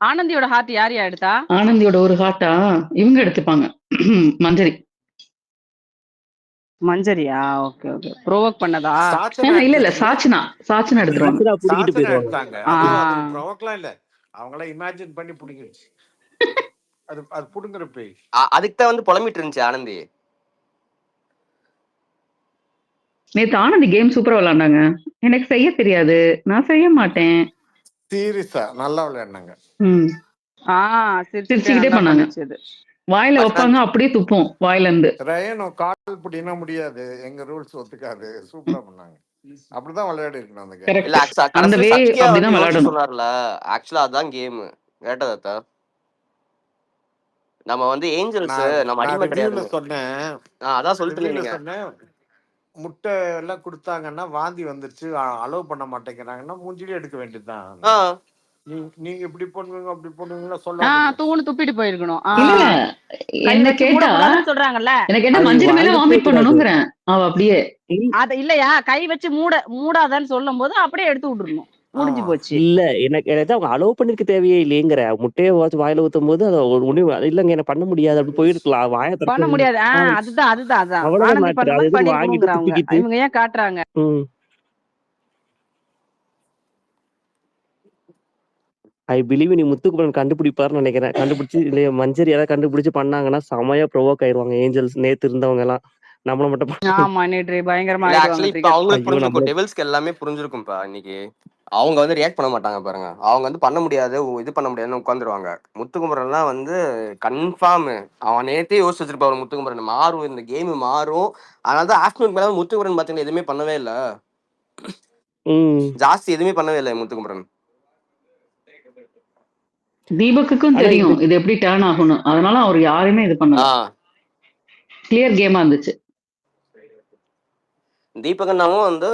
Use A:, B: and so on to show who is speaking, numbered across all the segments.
A: ஆனந்தியோட heart யார் எடுத்தா?
B: ஆனந்தியோட ஒரு ஹார்ட்டா இவங்க எடுத்துப்பாங்க. மஞ்சரி.
A: மஞ்சரியா? Okay okay. ப்ரோவோக் பண்ணதா?
B: இல்ல சாச்சனா எடுத்துருவாங்க.
C: சாச்சனா புடிக்கிட்டு
D: சாச்சனா
C: போயிடுவாங்க.
D: எடுத்தாங்க.
A: ஆ.
D: அது ப்ரொவோக்லாம் இல்ல. அவங்கள இமேஜின் பண்ணி புடிங்கிருச்சு. அது புடுங்குற பேய்.
E: அதுக்கு தான் வந்து புலம்பிட்டு இருந்துச்சு ஆனந்தி.
B: நேத்து ஆனந்தி கேம் சூப்பரா விளையாண்டாங்க. எனக்கு செய்ய தெரியாது, நான் செய்ய மாட்டேன்.
D: சீரியஸா நல்லா விளையாடுனாங்க.
B: சிரிச்சுக்கிட்டே பண்ணாங்க. வாயில வைப்பாங்க, அப்படியே துப்போம் வாயில இருந்து.
D: ரயனோ கால் புடினா முடியாது, எங்க ரூல்ஸ் ஒத்துக்காது. சூப்பரா பண்ணாங்க. அப்படிதான் விளையாடி இருக்கணும் அந்த கேம்.
E: இல்ல
B: அந்த வே
E: சத்யா வந்து
B: அப்படிதான்
E: யோசிச்சு
B: விளையாடணும்.
E: சொன்னார்ல, ஆக்சுவலா அதான் கேம். கேட்டதா நம்ம வந்து ஏஞ்சல்ஸ் நம்ம அடிமை கிடையாது
D: சொன்னேன்.
E: அதான் சொல்லிட்டு
D: சொன்னேன். முட்டை எல்லாம் கொடுத்தாங்கன்னா வாந்தி வந்துருச்சு, அலோவ் பண்ண மாட்டேங்கிறாங்கன்னா மூஞ்சிலே எடுக்க வேண்டியதுதான். நீங்க இப்படி பண்ணுவீங்க அப்படி பண்ணுவீங்களா சொல்லாதீங்க.
A: தூணு துப்பிட்டு போயிருக்கணும்.
B: இல்ல என்ன கேட்டா
A: சொல்றாங்கல்ல,
B: எனக்கு என்ன மஞ்சள் மேல வாமிட் பண்ணணும்ங்கறேன். அவ அப்படியே
A: அத இல்லையா கை வச்சு மூடாதான்னு சொல்லும் போது அப்படியே எடுத்து விட்டுறணும். முடிஞ்சு போச்சு.
C: இல்ல எனக்கு அவங்க அலோவ் பண்ணிருக்க தேவையே இல்லையேங்கிற. முட்டையை வாயில ஊத்தும் போது அதை ஒண்ணு இல்லங்க என்ன பண்ண முடியாது அப்படி போயிருக்கலாம். வாயை
A: பண்ண முடியாது. அதுதான்
C: அவ்வளவுதான் மேட்டர். அது எதுக்கு வாங்கிட்டு துப்பிக்கிட்டு
A: இவங்க ஏன் காட்டுறாங்க?
C: ஐ பிலீவ் நீ முத்துக்குமரன் கண்டுபிடிப்பாருன்னு நினைக்கிறேன். கண்டுபிடிச்சு இல்லையா மஞ்சரி ஏதாவது கண்டுபிடிச்சு பண்ணாங்கன்னா செமையா ப்ரொவோக் ஆயிருவாங்க. ஏஞ்சல்ஸ் நேத்து இருந்தவங்க எல்லாம் நம்மள மட்டும்
A: ஆமா நேற்று பயங்கரமா
E: அவங்களுக்கு புரிஞ்சிருக்கும். டெவில்ஸ்க்கு எல்லாமே புரிஞ்சிருக்கும்பா. இன்னைக்கு அவங்க வந்து ரியாக்ட் பண்ண மாட்டாங்க பாருங்க. அவங்க வந்து பண்ண முடியாது, இது பண்ண முடியாதுன்னு உட்காந்துருவாங்க. முத்துக்குமரன்லாம் வந்து கன்ஃபார்ம் அவன் நேத்தே யோசிச்சு வச்சிருப்பாரு. முத்துக்குமரன் மாறும், இந்த கேம் மாறும். அதனாலதான் ஆஃப்டர்நூன் மேல முத்துக்குமரன் பாத்தீங்கன்னா எதுவுமே பண்ணவே இல்லை. ஜாஸ்தி எதுவுமே பண்ணவே இல்லை முத்துக்குமரன்.
B: தீபக்குக்கும் தெரியும் இது எப்படி டர்ன் ஆகணும். அதனால அவர் யாருமே இது பண்ணல. கிளியர் கேமா இருந்துச்சு.
E: தீபகண்ணாவும் வந்து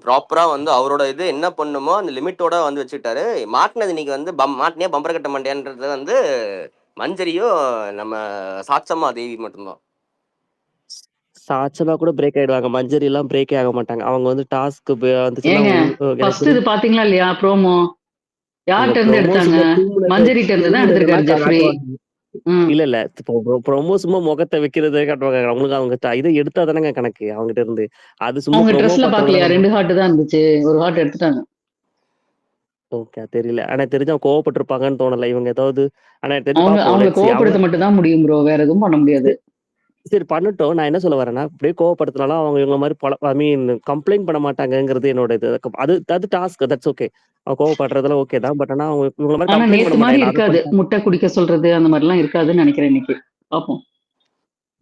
E: ப்ராப்பரா வந்து அவரோட இது என்ன பண்ணுமோ அந்த லிமிட்டோட வந்து வச்சுக்கிட்டாரு. மாட்டினது இன்னைக்கு வந்து மாட்டினே பம்பர் கட்ட மாட்டேன்றது வந்து மஞ்சரியும் நம்ம சாட்சமா தேவி மட்டும்தான்.
C: சாட்சமா கூட பிரேக் ஆயிடுவாங்க. மஞ்சரி எல்லாம் பிரேக்கே ஆக மாட்டாங்க. அவங்க வந்து டாஸ்க்
B: ஃபர்ஸ்ட் இது பாத்தீங்களா இல்லையா ப்ரோமோ? யார்கிட்ட இருந்து எடுத்தாங்க? மஞ்சரிட்ட இருந்து தான் எடுத்திருக்காரு ஜெஃப்ரி.
C: இல்ல ப்ரோமோ சும்மா முகத்தை வைக்கிறதே காட்டுவாங்க. அவங்களுக்கு அவங்க இதை எடுத்தா தானங்க கணக்கு அவங்ககிட்ட இருந்து. அது சும்மா
B: அவங்க ட்ரெஸ்ல பாக்கலையா? 2 ஹார்ட் தான் இருந்துச்சு, ஒரு ஹார்ட் எடுத்துட்டாங்க.
C: ஓகே தெரியல. ஆனா தெரிஞ்சு கோவப்பட்டிருப்பாங்கன்னு தோணல இவங்க ஏதாவது. ஆனா
B: அவங்க கோவப்படுத்த மட்டும் தான் முடியும் ப்ரோ, வேற எதுவும் பண்ண முடியாது.
C: சரி பண்ணட்டும். நான் என்ன சொல்ல வரேன்னா அப்படியே கோவப்படுத்தினாலும் அவங்க இவங்க மாதிரி கம்ப்ளைண்ட் பண்ண மாட்டாங்கிறது என்னோட இது. அது டாஸ்க், தட்ஸ் ஓகே. கோவப்படுறதுல ஓகே தான். பட் ஆனா அவங்க இவங்க மாதிரி கம்ப்ளைண்ட் பண்ண மாட்டாங்க.
B: இருக்காது, முட்டை குடிக்க சொல்றது அந்த மாதிரி எல்லாம் இருக்காதுன்னு நினைக்கிறேன் இன்னைக்கு. பாப்போம்.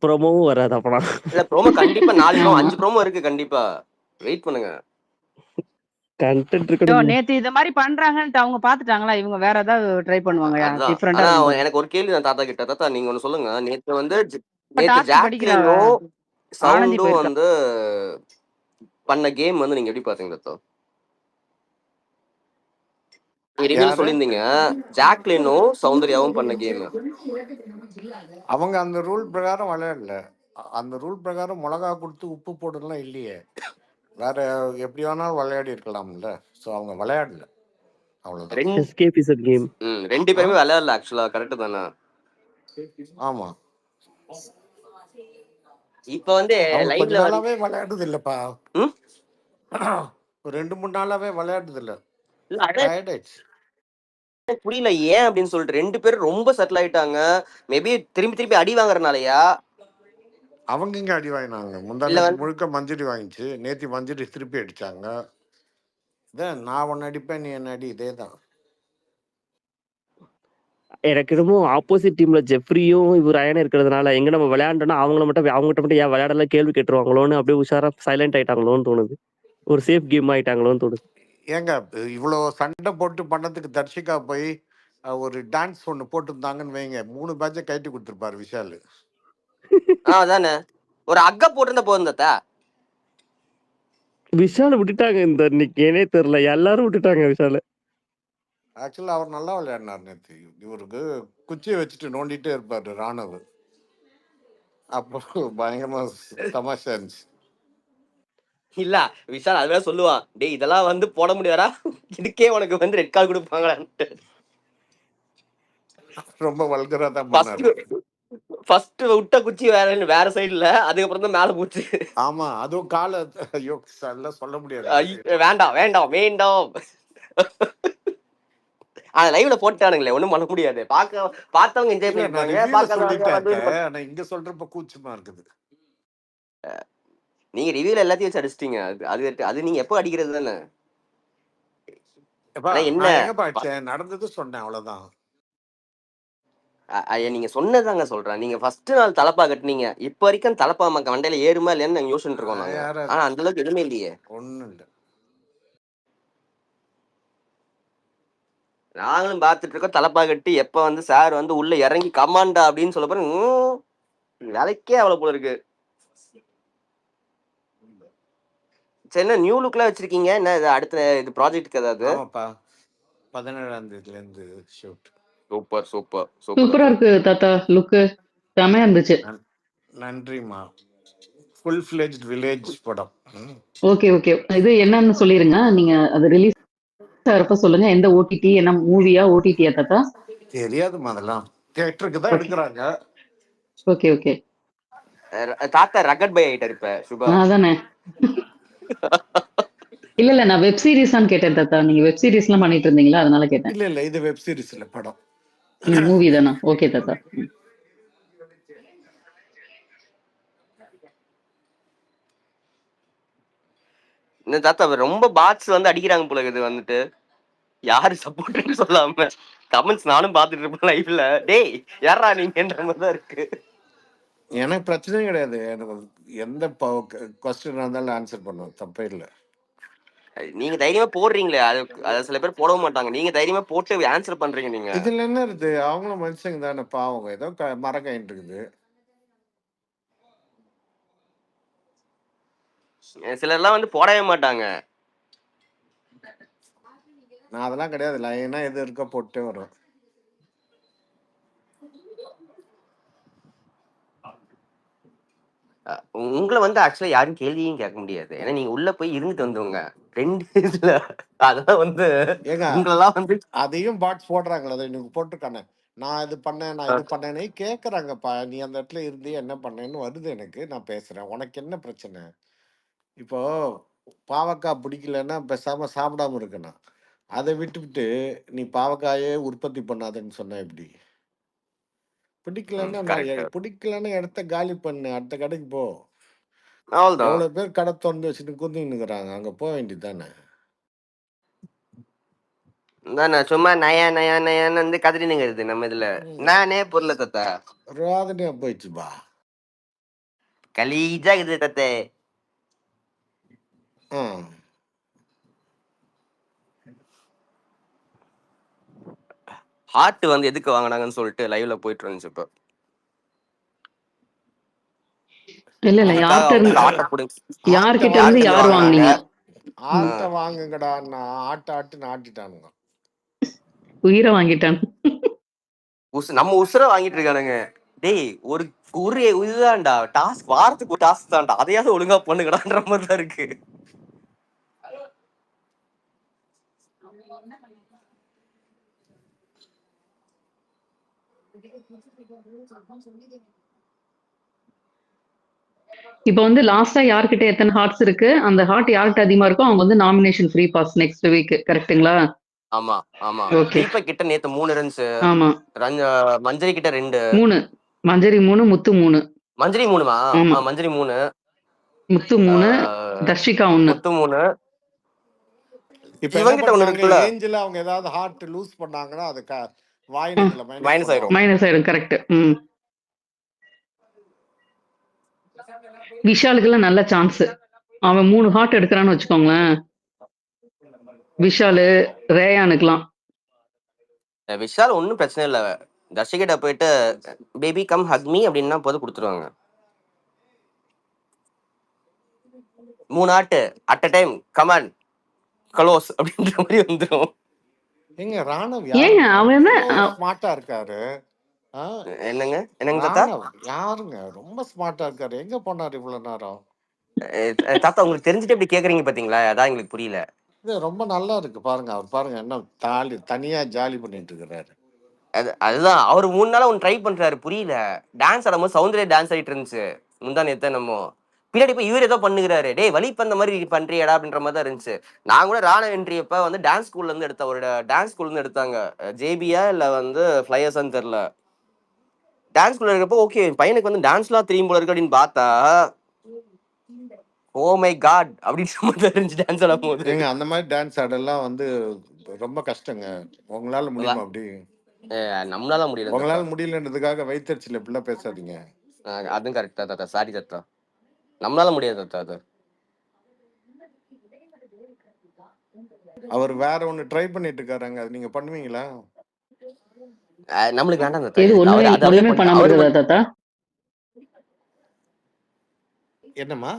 C: ப்ரோமோவும் வராது அப்பனா.
E: இல்ல ப்ரோமோ கண்டிப்பா 4 ப்ரோமோ 5 ப்ரோமோ இருக்கு. கண்டிப்பா வெயிட் பண்ணுங்க.
C: கண்டென்ட் இருக்கு.
A: நேத்து இத மாதிரி பண்றாங்கன்னு அவங்க பாத்துட்டாங்களா? இவங்க வேற ஏதாவது ட்ரை பண்ணுவாங்க டிஃபரண்டா.
E: எனக்கு ஒரு கேள்வி தான் தாத்தா கிட்ட. தாத்தா நீங்க ஒன்னு சொல்லுங்க. நேத்து வந்து ஜாக்லினும் சவுண்டும் வந்து பண்ண கேம் வந்து நீங்க எப்படி பாத்தீங்க தாத்தா? சொல்லிருந்தீங்க ஜாக்லினும் சௌந்தர்யாவும் பண்ண கேம்.
D: அவங்க அந்த ரூல் பிரகாரம் விளையாடல. அந்த ரூல் பிரகாரம் மிளகா கொடுத்து உப்பு போடலாம் இல்லையே. வேற எப்படி வேணாலும் விளையாடி இருக்கலாம்ல. சோ அவங்க விளையாடல, அவ்வளவுதான்.
E: 2 பேருமே விளையாடல ஆக்சுவலா. கரெக்ட் தானே?
D: ஆமா.
E: இப்ப வந்து லைவ்ல
D: நாளாவே விளையாடுது இல்லப்பா. 2-3 நாளாவே விளையாடுது இல்ல.
E: புரியல ஏன் அப்படின்னு சொல்லிட்டு. 2 பேரும் ரொம்ப செட்டில் ஆயிட்டாங்க. மேபி திருப்பி அடி வாங்குறனாலயா?
D: அவங்க இங்க அடி வாங்கினாங்க. முந்தானே முழுக்க மஞ்சரி வாங்கிச்சு. நேத்தி மஞ்சரி திருப்பி அடிச்சாங்க. நான் உன்ன அடிப்பேன், நீ என்ன அடி, இதேதான்.
C: எனக்கு என்னமோ ஆப்போசிட் டீம்ல ஜெஃப்ரியும் இவர் அயனும் இருக்கிறதுனால எங்க நம்ம விளையாண்டோம்னா அவங்ககிட்ட மட்டும் ஏன் விளையாடல கேள்வி கேட்டுருவாங்களோன்னு அப்படியே உஷாரா சைலண்ட் ஆயிட்டாங்களோன்னு தோணுது. ஒரு சேஃப் கேம் ஆயிட்டாங்களோன்னு தோணுது.
D: ஏங்க இவ்வளவு சண்டை போட்டு பண்ணதுக்கு தர்ஷிகா போய் ஒரு டான்ஸ் ஒண்ணு போட்டுருந்தாங்கன்னு வைங்க, 3 பேட்சை கைட்டு கொடுத்துருப்பாரு விஷால்.
E: அதானே ஒரு அக்க போட்டிருந்த போதும்.
C: விஷால விட்டுட்டாங்க இந்த இன்னைக்கு. ஏனே தெரியல, எல்லாரும் விட்டுட்டாங்க விஷால.
D: ஆக்சுவலா அவர் நல்லா விளையாடினார் நேற்று. இவருக்கு குச்சியை வச்சுட்டு நோண்டிட்டே இருப்பாரு ராணுவ. அப்போ பயங்கரமா தமாஷா இருந்துச்சு.
E: இல்ல விஷால் அதுவே சொல்லுவான், டேய் இதெல்லாம் வந்து போட முடியாதா, இதுக்கே உனக்கு வந்து ரெட் கார்டு கொடுப்பாங்களான்ட்டு.
D: ரொம்ப வல்கரா தான்
E: ஃபர்ஸ்ட்
D: பண்ணாரு.
E: ஃபர்ஸ்ட் விட்ட குச்சி வேற சைடுல, அதுக்கப்புறம் தான் மேல போச்சு.
D: ஆமா, அதுவும் கால ஐயோ அதெல்லாம் சொல்ல முடியாது.
E: வேண்டாம் வேண்டாம் வேண்டாம். லைவ்ல போட்டானுங்களே, ஒண்ணும் பண்ண முடியாது. பார்த்தவங்க என்ஜாய்
D: இல்ல, நான்
E: பண்ணிருப்பாங்க,
D: ரிவ்யூல
E: பார்க்காதவங்க
D: சொல்லிட்டேன்
E: வந்து
D: அத்தை.
E: இது பண்ண.
D: ஆனா இங்க சொல்றப்ப கூச்சமா இருக்குது.
E: நீங்க ரிவ்யூல எல்லாத்தையும் வச்சு அடிச்சிட்டீங்க. அது நீங்க எப்போ அடிக்கிறது தானே.
D: எப்பா
E: ஆனா என்ன
D: நான் எங்கப்பா அடிச்சேன், நடந்தது சொன்னேன் அவ்வளவுதான்.
E: ஐயா, நீங்க சொன்னதாங்க சொல்றேன். நீங்க ஃபர்ஸ்ட் நாள் தலப்பா கட்டுனீங்க. இப்ப வரைக்கும் தலப்பா மக்க மண்டையில ஏறுமா இல்லையான்னு நாங்க யோசிச்சுட்டு இருக்கோம் நாங்க.
D: யாரா
E: ஆனா அந்த அளவுக்கு எதுவுமே இல்லையே.
D: ஒண்ணும் இல்ல.
E: நாங்களும் பார்த்துட்டு இருக்கோம் தலப்பா கட்டி எப்ப வந்து சார் வந்து உள்ள இறங்கி கமாண்டா அப்படின்னு சொல்ல போறேன். வேலைக்கே அவ்வளவு போல இருக்கு. சரி, என்ன நியூ லுக்லாம் வச்சிருக்கீங்க? என்ன இது அடுத்த இது ப்ராஜெக்ட்க்கு ஏதாவது?
D: ஆமாப்பா, 17ஆம் தேதியில இருந்து ஷூட்.
E: சூப்பர் சூப்பர்
B: சூப்பரா
E: சூப்பர்.
B: இருக்கு தாத்தா, லுக்கு செமையா இருந்துச்சு.
D: நன்றிம்மா. ஃபுல் ஃபிளெஜ்ட் வில்லேஜ் படம்.
B: ஓகே ஓகே, இது என்னன்னு சொல்லிருங்க. நீங்க அது ரிலீஸ் ஆகிறப்ப சொல்லுங்க. எந்த ஓடிடி, என்ன மூவியா ஓடிடியா தாத்தா?
D: தெரியாதுமா, அதெல்லாம் தியேட்டருக்கு தான்
B: ஓகே
D: எடுக்கிறாங்க.
B: Okay okay.
E: தாத்தா ரகட் பை ஆயிட்டாரு இப்ப சுபா.
B: அதானே. இல்ல இல்ல, நான் வெப் சீரிஸான்னு கேட்டேன் தாத்தா. நீங்க வெப் சீரிஸ் எல்லாம் பண்ணிட்டு இருந்தீங்களா, அதனால கேட்டேன்.
D: இல்ல இல்ல, இது வெப் சீரிஸ் இல்ல, படம்.
B: மூவி தானா? ஓகே தாத்தா.
E: இந்த தாத்தா ரொம்ப பாட்ஸ் வந்து அடிக்கிறாங்க போல இது வந்துட்டு. யாரு சப்போர்ட்னு சொல்லாம கமெண்ட்ஸ் நானும் பாத்துட்டு இருப்பேன் லைவ்ல. டேய் யாரா நீங்கன்ற மாதிரி தான் இருக்கு.
D: எனக்கு பிரச்சனையும் கிடையாது. எனக்கு எந்த கொஸ்டின் இருந்தாலும் ஆன்சர் பண்ணுவேன், தப்பே இல்லை.
E: நீங்க தைரியமா போடுறீங்களே, அது சில பேர் போடவும் மாட்டாங்க. நீங்க தைரியமா போட்டு ஆன்சர் பண்றீங்க நீங்க.
D: இதுல என்ன இருக்கு, அவங்களும் மனுஷங்க தானே, பாவங்க. ஏதோ மரம் கைட்டு இருக்குது.
E: சிலர்லாம் வந்து போடவே மாட்டாங்க.
D: நான் அதெல்லாம் கிடையாது, லைனா எது இருக்கோ போட்டே வரும்.
E: உங்களை வந்து ஆக்சுவலா யாரும் கேள்வியும் கேட்க முடியாது. ஏன்னா நீங்க உள்ள போய் இருந்துட்டு வந்தவங்க 2 இதுல. அதான் வந்து
D: ஏங்க,
E: உங்களெல்லாம் வந்து
D: அதையும் பாட்ஸ் போடுறாங்களே, அதை எனக்கு போட்டிருக்கானே, நான் இது பண்ணேன், நான் இது பண்ணேனே கேட்குறாங்கப்பா. நீ அந்த இடத்துல இருந்து என்ன பண்ணேன்னு வருது எனக்கு. நான் பேசுறேன், உனக்கு என்ன பிரச்சனை? இப்போ பாவக்காய் பிடிக்கலன்னா பேசாம சாப்பிடாம இருக்கணும். அதை விட்டுவிட்டு நீ பாவக்காயே உற்பத்தி பண்ணாதன்னு சொன்ன எப்படி? பிடிக்கலன்னா
E: கரெக்ட்.
D: பிடிக்கலன்னா இடத்த காலி பண்ணு, அடுத்த கடைக்கு போ.
E: அவ்வளவுதான்.
D: எவ்வளவு பேர் கடை திறந்து வச்சுட்டு குந்தின்னு இருக்கிறாங்க, அங்க போக வேண்டியது தானே.
E: நான் சும்மா நயா நயா நயான்னு வந்து கதறினுங்கிறது நம்ம இதுல. நானே பொருளை தத்தா
D: ரோதனையா போயிடுச்சுப்பா.
E: கலீஜா இருக்குது தத்தே. ஹார்ட் வந்து எதுக்கு வாங்கினாங்கன்னு சொல்லிட்டு லைவ்ல போயிட்டு இருந்துச்சு இப்ப.
B: இல்ல இல்ல, யார்கிட்ட இருந்து யார் வாங்குனீங்க?
D: ஆட்டை வாங்குங்கடா, ஆட்டுன்னு ஆட்டிட்டானுங்க.
B: உயிரை வாங்கிட்டான்.
E: நம்ம உசுர வாங்கிட்டு இருக்கானுங்க. டேய் ஒரு ஒரு இதுதான்டா டாஸ்க், வாரத்துக்கு ஒரு டாஸ்க் தான்டா, அதையாவது ஒழுங்கா பண்ணுங்கடான்ற மாதிரி தான் இருக்கு.
B: இப்ப வந்து லாஸ்டா யார்கிட்ட எத்தனை ஹார்ட்ஸ் இருக்கு, அந்த ஹார்ட் யார்கிட்ட அதிகமா இருக்கோ அவங்க வந்து nomination free pass next week. கரெக்ட்டுங்களா?
E: ஆமா ஆமா.
B: ஓகே.
E: தீபக் கிட்ட நேத்து 3 ரன்ஸ்,
B: ஆமா
E: மஞ்சரி கிட்ட 2,
B: 3, மஞ்சரி 3, முத்து 3.
E: மஞ்சரி 3மா?
B: ஆமா,
E: மஞ்சரி 3,
B: முத்து 3, தர்ஷிகா 1.
E: முத்து 3.
D: இப்ப என்ன
E: இவங்கிட்ட ஒண்ணு
D: பண்ணுவாங்க,
E: இருக்குல்ல,
D: ஏஞ்சில அவங்க ஏதாவது ஹார்ட் லூஸ் பண்ணாங்கன்னா அது வாயின் இதுல
E: மைனஸ் ஆயிரும்.
B: மைனஸ் ஆயிடும். கரெக்ட். விஷாலுக்குலாம் நல்ல சான்ஸ். அவன் 3 ஹார்ட் எடுக்கிறான்னு வச்சுக்கோங்களேன். விஷாலு, ரேயானுக்குலாம்.
E: விஷால் ஒன்னும் பிரச்சனை இல்ல. தர்ஷிகிட்ட போயிட்டு பேபி கம் ஹக் மீ அப்படின்னா போது கொடுத்துருவாங்க. 3 heart at a time come on close அப்படின்ற மாதிரி வந்துடும்.
D: எங்க ராணவ்
B: ஏங்க அவன்
D: ஸ்மார்ட்டா இருக்காரு.
E: என்னங்க தாத்தா?
D: ராணவ் யாருங்க ரொம்ப ஸ்மார்ட்டா இருக்காரு, எங்க போனாரு இவ்வளவு நேரம்?
E: தாத்தா உங்களுக்கு தெரிஞ்சுட்டு இப்படி கேக்குறீங்க பாத்தீங்களா, அதான் எங்களுக்கு புரியல.
D: இது ரொம்ப நல்லா இருக்கு பாருங்க. அவர் பாருங்க, என்ன தனியா ஜாலி பண்ணிட்டு இருக்கிறாரு.
E: அதுதான் அவர் 3 நாளா ஒன்று ட்ரை பண்றாரு, புரியல. டான்ஸ் ஆடும்போது சௌந்தர்யா டான்ஸ் ஆடிட்டு இருந்துச்சு முந்தா நேத்து என்னமோ. பின்னாடி போய் இவர் ஏதோ பண்ணுகிறாரு, டேய் வலிப்பந்த மாதிரி பண்றியாடா அப்படின்ற மாதிரி தான் இருந்துச்சு. நான் கூட ராணா என்ட்ரி அப்ப வந்து டான்ஸ் ஸ்கூல்ல இருந்து எடுத்த ஒரு டான்ஸ் ஸ்கூல்ல இருந்து எடுத்தாங்க, ஜேபியா இல்ல வந்து ஃபிளையர்ஸ்ன்னு தெரியல. டான்ஸ் ஸ்கூல்ல இருக்கப்போ ஓகே பையனுக்கு வந்து டான்ஸ்லாம் தெரியும் போல இருக்கு அப்படின்னு பார்த்தா, ஓ மை காட் அப்படின்ற மாதிரி இருந்துச்சு டான்ஸ் ஆடும் போது.
D: ஏங்க அந்த மாதிரி டான்ஸ் ஆடெல்லாம் வந்து ரொம்ப கஷ்டங்க. உங்களால முடியுமா அப்படி?
E: நம்மளால முடியல தாத்தா.
D: உங்களால முடியலன்றதுக்காக வயிற்றுச்சல் இப்படிலாம் பேசாதீங்க.
E: அதுவும் கரெக்டா தாத்தா, சாரி தாத்தா, நம்மளால முடியாது தாத்தா அது.
D: அவர் வேற ஒண்ணு ட்ரை பண்ணிட்டு இருக்காருங்க, அது நீங்க பண்ணுவீங்களா?
E: நம்மளுக்கு வேண்டாம் தாத்தா.
B: எது ஒண்ணுமே பண்ணாம இருக்குதா தாத்தா?
D: என்னம்மா?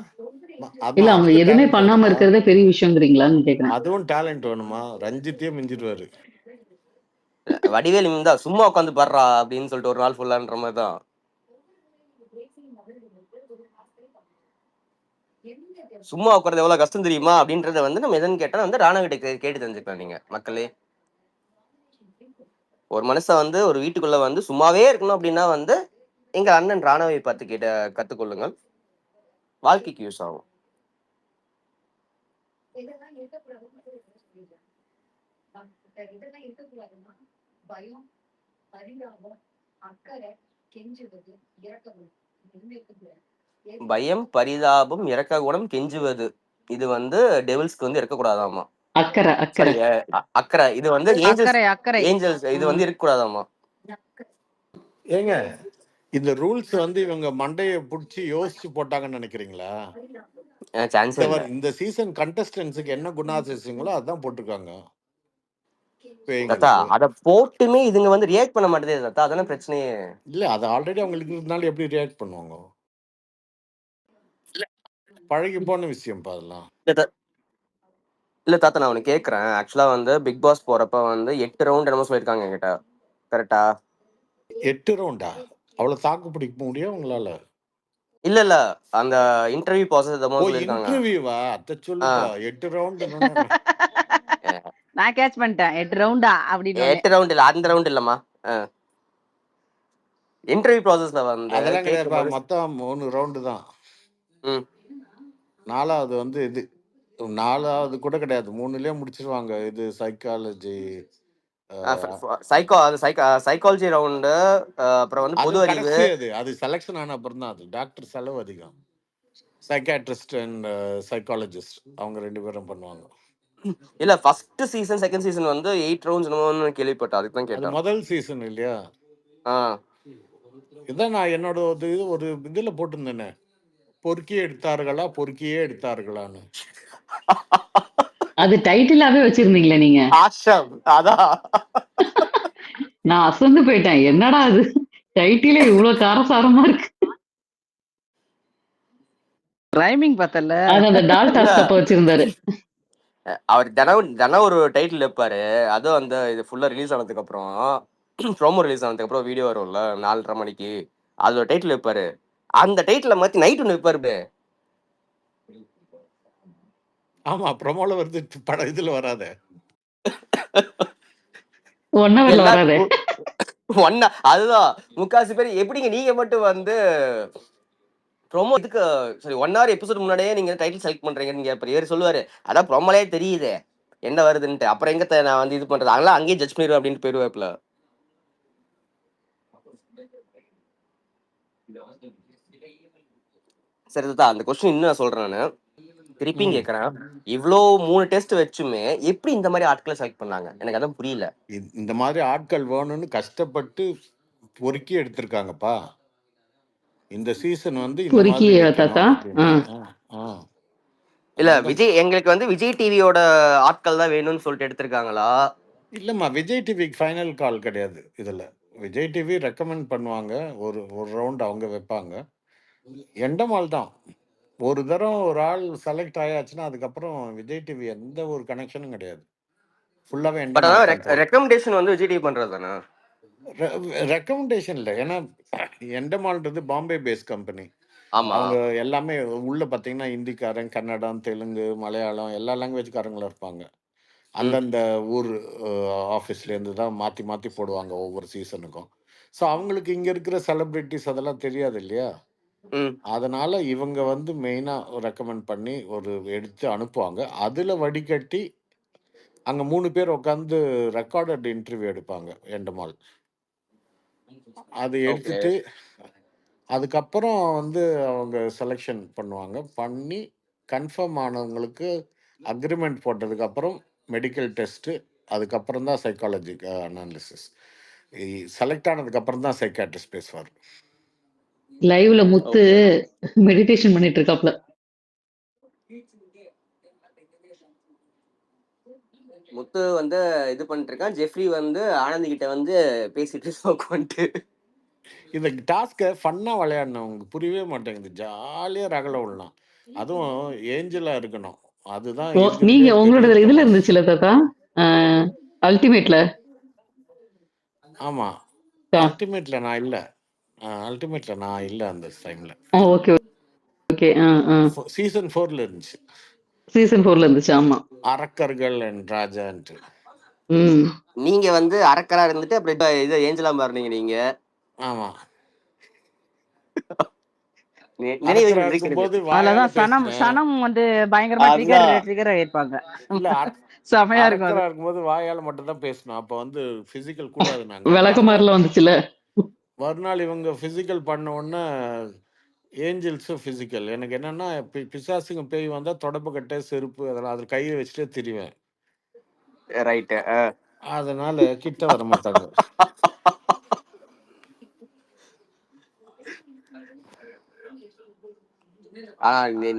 B: இல்ல அவங்க எதுவுமே பண்ணாம இருக்கிறதே பெரிய விஷயம்ங்கிறீங்களான்னு கேக்குறேன்.
D: அதுவும் டேலண்ட் வேணுமா? ரஞ்சித்தே மிஞ்சிடுவாரு.
E: வடிவேலு தான் சும்மா உட்காந்து பாடுறா அப்படின்னு சொல்லிட்டு ஒரு நாள் ஃபுல்லான்ற மாதிரி தான். சும்மா உட்கார்றது எவ்வளவு கஷ்டம் தெரியுமா அப்படின்றத வந்து நம்ம எதுன்னு கேட்டா வந்து ராணா கிட்ட கேட்டு தெரிஞ்சுக்கலாம். நீங்க மக்களே, ஒரு மனுஷன் வந்து ஒரு வீட்டுக்குள்ள வந்து சும்மாவே இருக்கணும் அப்படின்னா வந்து எங்க அண்ணன் ராணாவை பார்த்து கத்துக்கொள்ளுங்கள், வாழ்க்கைக்கு யூஸ் ஆகும். பயம், பரிதாபம், இரக்க குணம், கெஞ்சுவது, இது வந்து டெவில்ஸ்க்கு வந்து இருக்கக்கூடாதாமா. அக்கறை இது வந்து ஏஞ்சல்ஸ் இது வந்து இருக்கக்கூடாதாமா.
D: ஏங்க இந்த ரூல்ஸ் வந்து இவங்க மண்டையை புடிச்சு யோசிச்சு போட்டாங்கன்னு நினைக்கிறீங்களா? இந்த சீசன் கண்டஸ்டன்ட்ஸுக்கு என்ன குணாதிசயங்களோ அதான் போட்டிருக்காங்க.
E: அத போட்டுமே இதுங்க வந்து ரியாக்ட் பண்ண மாட்டேதே தாத்தா, அதான பிரச்சனையே.
D: இல்ல அது ஆல்ரெடி அவங்களுக்கு இருந்தாலும் எப்படி ரியாக்ட் பண்ணுவாங்க? பழகி போன விஷயம் அதெல்லாம்.
E: இல்ல தாத்தா, நான் உனக்கு கேக்குறேன். ஆக்சுவலா வந்து பிக் பாஸ் போறப்ப வந்து 8 ரவுண்ட் என்னமோ சொல்லிருக்காங்க என்கிட்ட, கரெக்டா?
D: 8 ரவுண்டா? அவ்வளவு தாக்கு பிடிக்க முடியும் உங்களால?
E: இல்ல இல்ல, அந்த இன்டர்வியூ ப்ராசஸ் என்னமோ சொல்லிருக்காங்க.
D: இன்டர்வியூவா? அத சொல்லுங்க. 8 ரவுண்ட்
A: நான் கேட்ச் பண்ணிட்டேன். 8 ரவுண்டா அப்படின்னு.
E: 8 ரவுண்ட் இல்ல, அந்த ரவுண்ட் இல்லம்மா. இன்டர்வியூ ப்ராசஸ்ல வந்து
D: அதெல்லாம் கிடையாது, மொத்தம் 3 ரவுண்டு தான். 4வது வந்து இது 4வது கூட கிடையாது, 3லயே முடிச்சிருவாங்க. இது சைக்காலஜி
E: சைக்காலஜி ரவுண்டு, அப்புறம் வந்து பொது அறிவு.
D: அது செலக்ஷன் ஆன அப்புறம் தான். அது டாக்டர் செலவு அதிகம். சைக்காட்ரிஸ்ட் அண்ட் சைக்காலஜிஸ்ட் அவங்க 2 பேரும் பண்ணுவாங்க.
E: இல்ல ஃபர்ஸ்ட் சீசன் செகண்ட் சீசன் வந்து 8 ரவுண்ட்ஸ் என்னமோ கேள்விப்பட்டேன், அதுக்கு தான் கேட்டேன்.
D: முதல் சீசன் இல்லையா? இதான் நான் என்னோட ஒரு இதுல போட்டிருந்தேனே, பொறுக்கியே எடுத்தார்களான்னு.
B: அது டைட்டிலாவே வச்சிருந்தீங்களே நீங்க?
E: அதான்
B: நான் அசந்து போயிட்டேன், என்னடா அது டைட்டிலே இவ்வளவு காரசாரமா இருக்கு.
A: ரைமிங் பார்த்தல,
B: அந்த டால் டாஸ்க் அப்ப வச்சிருந்தாரு.
E: அவர் தினம் ஒரு டைட்டில் வைப்பாரு. அதுவும் அந்த இது ஃபுல்லா ரிலீஸ் ஆனதுக்கு அப்புறம், ப்ரோமோ ரிலீஸ் ஆனதுக்கு அப்புறம் வீடியோ வரும்ல 4:30 மணிக்கு, அது ஒரு டைட்டில் வைப்பாரு. அந்த டைட்டில மாத்தி நைட் ஒன்று வைப்பாரு.
D: ஆமா, ப்ரோமோல வருது, படம் இதுல வராத.
E: அதுதான் முக்காசி பேர் எப்படிங்க நீங்க மட்டும் வந்து ப்ரோமோ இதுக்கு சரி 1 hour எபிசோட் முன்னாடியே நீங்க டைட்டில் செலக்ட் பண்றீங்கன்னு கேட்பாரு. இவர் சொல்லுவாரு, அதான் ப்ரோமோலே தெரியுது என்ன வருதுன்ட்டு, அப்புறம் எங்க நான் வந்து இது பண்றது, அதெல்லாம் அங்கேயே ஜட்ஜ் பண்ணிடுவேன் அப்படின்னு போயிருவேப்ல. சரி தாத்தா, அந்த கொஸ்டின் இன்னும் நான் சொல்றேன், நான் திருப்பியும் கேட்கறேன். இவ்வளோ 3 டெஸ்ட் வச்சுமே எப்படி இந்த மாதிரி ஆட்களை செலக்ட் பண்ணாங்க, எனக்கு அதான் புரியல.
D: இந்த மாதிரி ஆட்கள் வேணும்னு கஷ்டப்பட்டு பொறுக்கி எடுத்திருக்காங்கப்பா. இந்த சீசன் வந்து
E: இல்ல விஜய், எங்களுக்கு வந்து விஜய் டிவியோட ஆட்கள் தான் வேணும்னு சொல்லிட்டு எடுத்திருக்காங்களா?
D: இல்லம்மா, விஜய் டிவிக்கு ஃபைனல் கால் கிடையாது இதுல. விஜய் டிவி ரெக்கமெண்ட் பண்ணுவாங்க, ஒரு ரவுண்ட் அவங்க வைப்பாங்க. எண்டமால் தான் ஒரு தரம் ஒரு ஆள் செலக்ட் ஆயாச்சுன்னா அதுக்கப்புறம் விஜய் டிவி எந்த ஒரு கனெக்ஷனும் கிடையாது. ஃபுல்லாவே
E: ரெக்கமெண்டேஷன் வந்து விஜய் டிவி பண்றது தானே?
D: ரெக்கமெண்டேஷன் இல்லை, ஏன்னா எண்டமால்ன்றது பாம்பே பேஸ் கம்பெனி. அவங்க எல்லாமே உள்ள பாத்தீங்கன்னா ஹிந்திக்காரன், கன்னடம், தெலுங்கு, மலையாளம் எல்லா லாங்குவேஜ்காரங்களும் இருப்பாங்க. அந்தந்த ஊர் ஆஃபீஸ்லேருந்து தான் மாற்றி மாற்றி போடுவாங்க ஒவ்வொரு சீசனுக்கும். ஸோ அவங்களுக்கு இங்கே இருக்கிற செலிப்ரிட்டிஸ் அதெல்லாம் தெரியாது இல்லையா? அதனால் இவங்க வந்து மெயினாக ரெக்கமெண்ட் பண்ணி ஒரு எடுத்து அனுப்புவாங்க. அதில் வடிகட்டி அங்கே 3 பேர் உட்காந்து ரெக்கார்டட் இன்டர்வியூ எடுப்பாங்க எண்டமால். அது எடுத்துட்டு அதுக்கப்புறம் வந்து அவங்க செலெக்ஷன் பண்ணுவாங்க. பண்ணி கன்ஃபார்ம் ஆனவங்களுக்கு அக்ரிமெண்ட் போட்டதுக்கப்புறம் மெடிக்கல் டெஸ்ட்டு, அதுக்கப்புறம் தான் சைக்காலஜி அனாலிசிஸ். செலக்ட் ஆனதுக்கப்புறம் தான் சைக்காட்ரிஸ்ட் பேசுவார்.
B: லைவ்ல முத்து மெடிடேஷன் பண்ணிட்டு இருக்காப்ல.
E: முத்து வந்து இது பண்ணிட்டு இருக்கான். ஜெஃப்ரி வந்து ஆனந்தி கிட்ட வந்து பேசிட்டு உட்காந்துட்டு
D: இந்த டாஸ்க்கை ஃபன்னாக விளையாடணும். புரியவே மாட்டேங்குது. ஜாலியாக ரகலை விடலாம். அதுவும் ஏஞ்சலாக இருக்கணும். அதுதான்
B: நீங்க உங்களோட இதுல இருந்துச்சுல தாத்தா அல்டிமேட்ல.
D: ஆமா, அல்டிமேட்ல நான் இல்ல. அல்டிமேட்ல நான் இல்ல அந்த டைம்ல.
B: Okay okay.
D: சீசன் 4ல இருந்துச்சு.
B: சீசன் 4ல இருந்துச்சு. ஆமா,
D: அரக்கர்கள் அண்ட் ராஜான்ட்டு.
E: நீங்க வந்து அரக்கரா இருந்துட்டு அப்புறம் இது ஏஞ்சலா மாறினீங்க நீங்க.
D: ஆமா,
A: சனம் வந்து பயங்கரமா ட்ரிகர் ஆயிருப்பாங்க.
D: இல்ல
A: செமையா இருக்கும்.
D: இருக்கும்போது வாயால மட்டும் தான் பேசணும். அப்ப வந்து பிசிக்கல் கூடாது. நாங்க
B: விளக்க மாதிரிலாம் வந்துச்சுல.
D: மறுநாள் இவங்க பிசிக்கல் பண்ண உடனே ஏஞ்சல்ஸும் பிசிக்கல். எனக்கு என்னன்னா பிசாசுங்க பேய் வந்தா தொடப்பு கட்டை செருப்பு அதெல்லாம் அது கையை வச்சுட்டே திரிவேன்.
E: ரைட்டு.
D: அதனால கிட்ட வர மாட்டாங்க.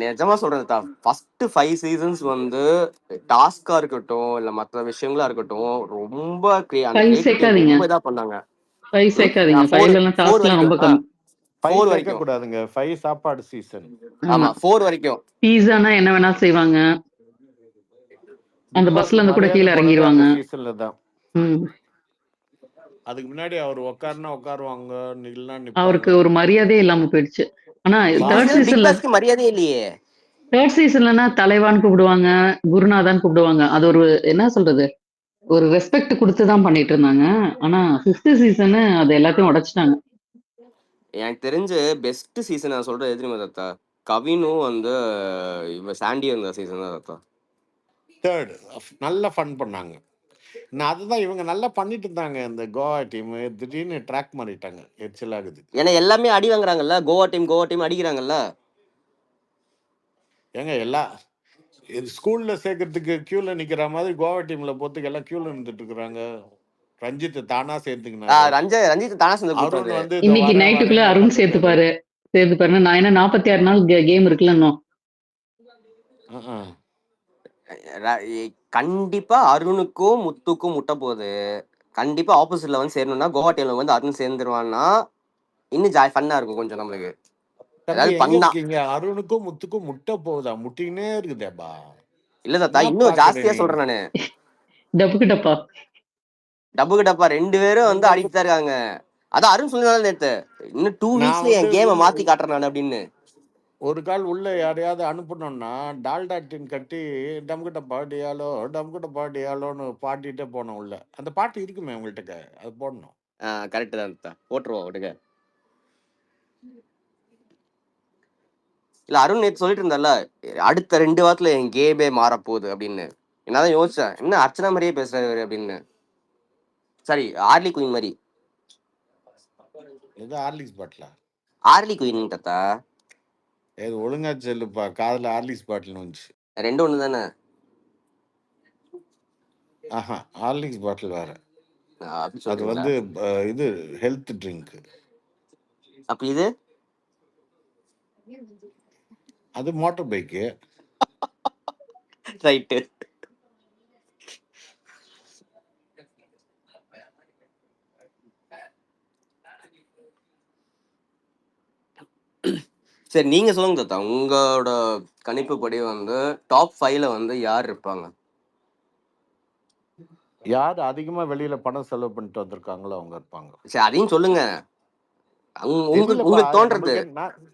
E: நிஜமா சொல்றேன், ஃபர்ஸ்ட் 5 சீசன்ஸ் வந்து டாஸ்கா இருக்கட்டும் இல்ல மற்ற விஷயங்களா இருக்கட்டும் ரொம்ப இதா பண்ணாங்க.
B: 5 சேர்க்காதீங்க. 5லலாம் டாஸ்க்லாம் ரொம்ப கம்மி.
E: 4 வரைக்கும்
D: கூடாதுங்க. 5 சாப்பாடு சீசன்.
E: ஆமா, 4 வரைக்கும்
B: பீஸானா என்ன வேணா செய்வாங்க. அந்த பஸ்ல இருந்து கூட கீழ இறங்கிடுவாங்க.
D: சீசன்ல தான். அதுக்கு முன்னாடி அவர் உட்கார்னா உட்காருவாங்க, இல்லனா நிப்பாங்க. அவருக்கு
B: ஒரு மரியாதையே இல்லாம போயிடுச்சு. ஆனா தேர்ட் சீசன்ல
E: மரியாதையே இல்லையே.
B: தேர்ட் சீசன்லனா தலைவான்னு கூப்பிடுவாங்க, குருநாதான் கூப்பிடுவாங்க. அது ஒரு என்ன சொல்றது, ஒரு ரெஸ்பெக்ட் கொடுத்து தான் பண்ணிட்டு இருந்தாங்க. ஆனா 5th சீசன் அது எல்லாத்தையும் உடைச்சிட்டாங்க.
E: எனக்கு தெரிஞ்சு பெஸ்ட் சீசன் நான் சொல்றது எது தெரியுமா தாத்தா? கவினும் வந்து இவ சாண்டி இருந்த சீசன் தான் தாத்தா.
D: தேர்ட் நல்ல ஃபன் பண்ணாங்க. நான் அதுதான் இவங்க நல்லா பண்ணிட்டு இருந்தாங்க. இந்த கோவா டீம் திடீர்னு ட்ராக் மாறிட்டாங்க. எரிச்சலாகுது.
E: ஏன்னா எல்லாமே அடி வாங்குறாங்கல்ல. கோவா டீம் அடிக்கிறாங்கல்ல.
D: ஏங்க எல்லாம் ஸ்கூல்ல சேர்க்கறதுக்கு கியூல நிக்கிற மாதிரி கோவா டீம்ல போறதுக்கு எல்லாம் கியூல நின்றுட்டு இருக்காங்க. ரஞ்சித் தானா சேர்த்துக்கினாரு.
E: ரஞ்சித் தானா சேர்ந்து
D: வந்து
B: இன்னைக்கு நைட்டுக்குள்ள அருண் சேர்த்துப்பாரு. நான் என்ன 46 நாள் கேம் இருக்குல்ல இன்னும்.
E: கண்டிப்பா அருணுக்கும் முத்துக்கும் முட்ட போகுது. கண்டிப்பா ஆப்போசிட்ல வந்து சேரணும்னா கோவா டீம்ல வந்து அருண் சேர்ந்துருவான்னா இன்னும் ஃபன்னா இருக்கும் கொஞ்சம் நம்மளுக்கு.
D: அருணுக்கும் முத்துக்கும் முட்டை போகுதா? முட்டினே இருக்குதேப்பா.
E: இல்ல தாத்தா, இன்னும் ஜாஸ்தியா சொல்றேன் நானு.
B: டப்புக்கு டப்பா
E: 2 பேரும் வந்து அடிட்டு தான் இருக்காங்க. அதான் அருண் சொன்னால நேத்து, இன்னும் 2 வீக்ஸ்ல என் கேமை மாத்தி காட்டுறேன் நான் அப்படின்னு.
D: ஒரு கால் உள்ள யாரையாவது அனுப்பணும்னா டால்டா டின் கட்டி டம்கிட்ட பாடியாலோன்னு பாடிட்டே போனோம் உள்ள. அந்த பாட்டு இருக்குமே உங்கள்கிட்ட, அது போடணும்.
E: கரெக்ட் தான், போட்டுருவோம் விடுங்க. இல்ல அருண் நேற்று சொல்லிட்டு இருந்தால அடுத்த 2 வாரத்துல என் கேமே மாறப்போகுது அப்படின்னு. என்னதான் யோசிச்சேன், என்ன அர்ச்சனா மாதிரியே பேசுறாரு அப்படின்னு. சரி, ஆர்லி குயின் மாதிரி.
D: ஆர்லிக்ஸ் பாட்டிலா?
E: ஆர்லி குயின் தாத்தா.
D: ஏது ஒழுங்கா சொல்லுப்பா. காதுல ஆர்லிக்ஸ் பாட்டில் வந்துச்சு.
E: 2 ஒண்ணு தானே.
D: ஆஹா, ஆர்லிக்ஸ் பாட்டில் வேற. அது வந்து இது ஹெல்த் ட்ரிங்க்.
E: அப்ப இது
D: அது மோட்டார் பைக்கு.
E: ரைட்டு. சரி, நீங்க சொல்லுங்க தாத்தா, உங்களோட கணிப்பு படி வந்து டாப் 5ல வந்து யார் இருப்பாங்க?
D: யார் அதிகமா வெளியில பணம் செலவு பண்ணிட்டு வந்திருக்காங்களோ அவங்க இருப்பாங்க.
E: சரி, அதையும் சொல்லுங்க. உங்களுக்கு தோன்றது.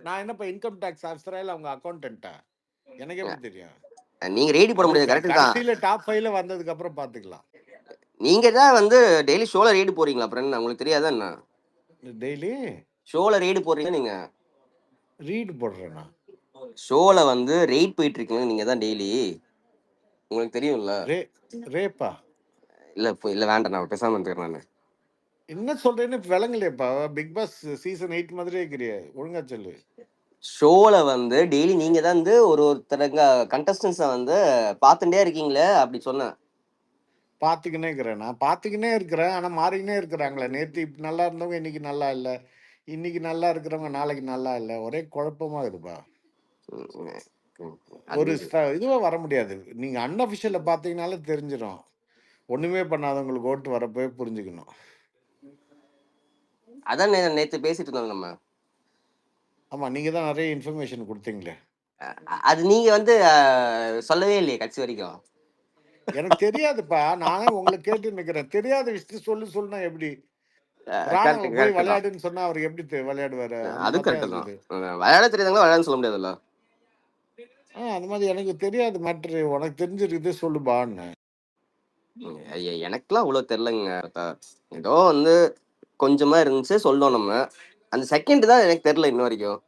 D: நான் என்னப்பா இன்கம் டாக்ஸ் ஆஃபீஸரா இல்ல அவங்க அக்கௌண்டன்ட்டா? எனக்கு எப்படி தெரியும்?
E: நீங்க ரெய்டு போட
D: அது
E: முடியாது, கரெக்ட் தான்.
D: கடைசியில டாப் 5ல வந்ததுக்கு அப்புறம் பாத்துக்கலாம்.
E: நீங்க தான் வந்து டெய்லி ஷோல ரெய்டு போறீங்களா அப்புறம் என்ன உங்களுக்கு தெரியாதா என்ன?
D: டெய்லி
E: ஷோல ரெய்டு போடுறீங்க நீங்க.
D: ரீட் போடுறேனா?
E: ஷோல வந்து ரெய்ட் போயிட்டு இருக்கீங்க நீங்க தான் டெய்லி. உங்களுக்கு தெரியும்ல?
D: ரே ரேப்பா?
E: இல்ல வேண்டாம், நான் பேசாம இருந்துக்கிறேன் நானு.
D: என்ன சொல்றேன்னு விளங்கலையப்பா. பிக் பாஸ் சீசன் 8 மாதிரியே இருக்கிறிய, ஒழுங்கா சொல்லு.
E: ஷோல வந்து டெய்லி நீங்க தான் வந்து ஒருத்தரங்க கண்டஸ்டன்ஸை வந்து பார்த்துட்டே இருக்கீங்களே அப்படி சொன்னேன்.
D: பார்த்துக்கினே இருக்கிறேன், நான் பார்த்துக்கினே இருக்கிறேன். ஆனால் மாறிக்கினே இருக்கிறாங்களே. நேற்று இப்படி நல்லா இருந்தவங்க இன்னைக்கு நல்லா இல்லை, இன்னைக்கு நல்லா இருக்கிறவங்க நாளைக்கு நல்லா இல்லை. ஒரே குழப்பமா இருக்குப்பா.
E: ம், ம்.
D: ஒரு
E: அது
D: இதுவா வர முடியாது. நீங்க அன்அஃபிஷியல பார்த்தீங்கனாலே தெரிஞ்சிடும். ஒண்ணுமே பண்ணாதவங்களுக்கு ஓட்டு வரப்போவே புரிஞ்சுக்கணும்.
E: அதான் நேத்து பேசிட்டு இருந்தோம் நம்ம.
D: ஆமா, நீங்க தான் நிறைய இன்ஃபர்மேஷன் கொடுத்தீங்களே.
E: அது நீங்க வந்து சொல்லவே இல்லையே கட்சி வரைக்கும்.
D: எனக்கு தெரியாதுப்பா, நானே உங்களை கேட்டு நிக்கிறேன். தெரியாத விஷயத்த சொல்லுனா எப்படி? ராணா
E: கரெக்ட்
D: போய்
E: கரெக்ட் தான்.
D: விளையாடுன்னு சொன்னா அவருக்கு எப்படி விளையாடுவாரு? அந்த
E: அது
D: மாதிரி தான்
E: கரெக்ட் தான்.
D: இருக்குது.
E: விளையாட தெரியாதவங்க விளையாட சொல்ல முடியாதுல்ல.
D: அந்த மாதிரி எனக்கு தெரியாது மேட்ரு. உனக்கு தெரிஞ்சிருக்குது சொல்லுபான்னு.
E: எனக்குலாம் அவ்வளவு தெரியலங்க. ஏதோ வந்து கொஞ்சமா இருந்துச்சு சொல்லணும் நம்ம. அந்த செகண்ட் தான் எனக்கு தெரியல இன்ன வரைக்கும்.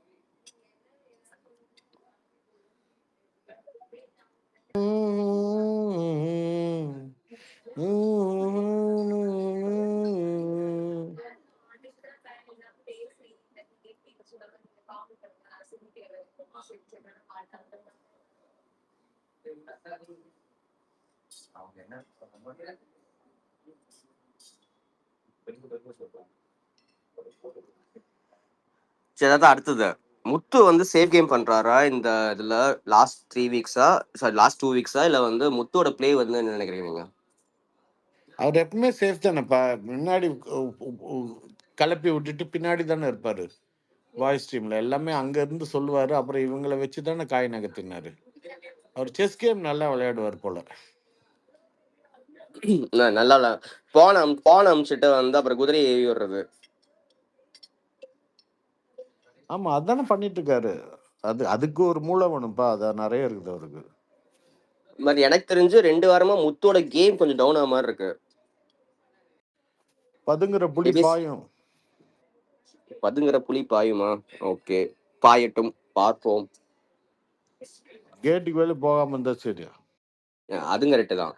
E: சரி, அதான் அடுத்தது. முத்து வந்து சேஃப் கேம் பண்றாரா இந்த இதுல லாஸ்ட் 3 வீக்ஸா, சாரி லாஸ்ட் 2 வீக்ஸா, இல்ல வந்து முத்தோட பிளே வந்து என்ன நினைக்கிறீங்க நீங்க?
D: அவர் எப்பவுமே சேஃப் தானேப்பா. முன்னாடி கலப்பி விட்டுட்டு பின்னாடி தானே இருப்பாரு. வாய்ஸ் டீம்ல எல்லாமே அங்க இருந்து சொல்லுவாரு. அப்புறம் இவங்களை வச்சு தானே காய் நகர்த்தினாரு. அவர் செஸ் கேம் நல்லா விளையாடுவார் போல.
E: நல்லா போன அமிச்சுட்டு வந்து அப்புறம் குதிரையை ஏவி விடுறது.
D: ஆமா, அதானே பண்ணிட்டு இருக்காரு. அதுக்கு ஒரு மூளை வேணும்ப்பா. அதான் நிறைய இருக்குது அவருக்கு.
E: பட் எனக்கு தெரிஞ்சு 2 வாரமா முத்தோட கேம் கொஞ்சம் டவுன் ஆன மாதிரி இருக்கு.
D: பதுங்குற புலி பாயும்.
E: பதுங்குற புலி பாயுமா? ஓகே, பாயட்டும், பார்ப்போம்.
D: கேட்டுக்கு வெளியே போகாம இருந்தா சரியா?
E: அதுவும் கரெக்ட் தான்.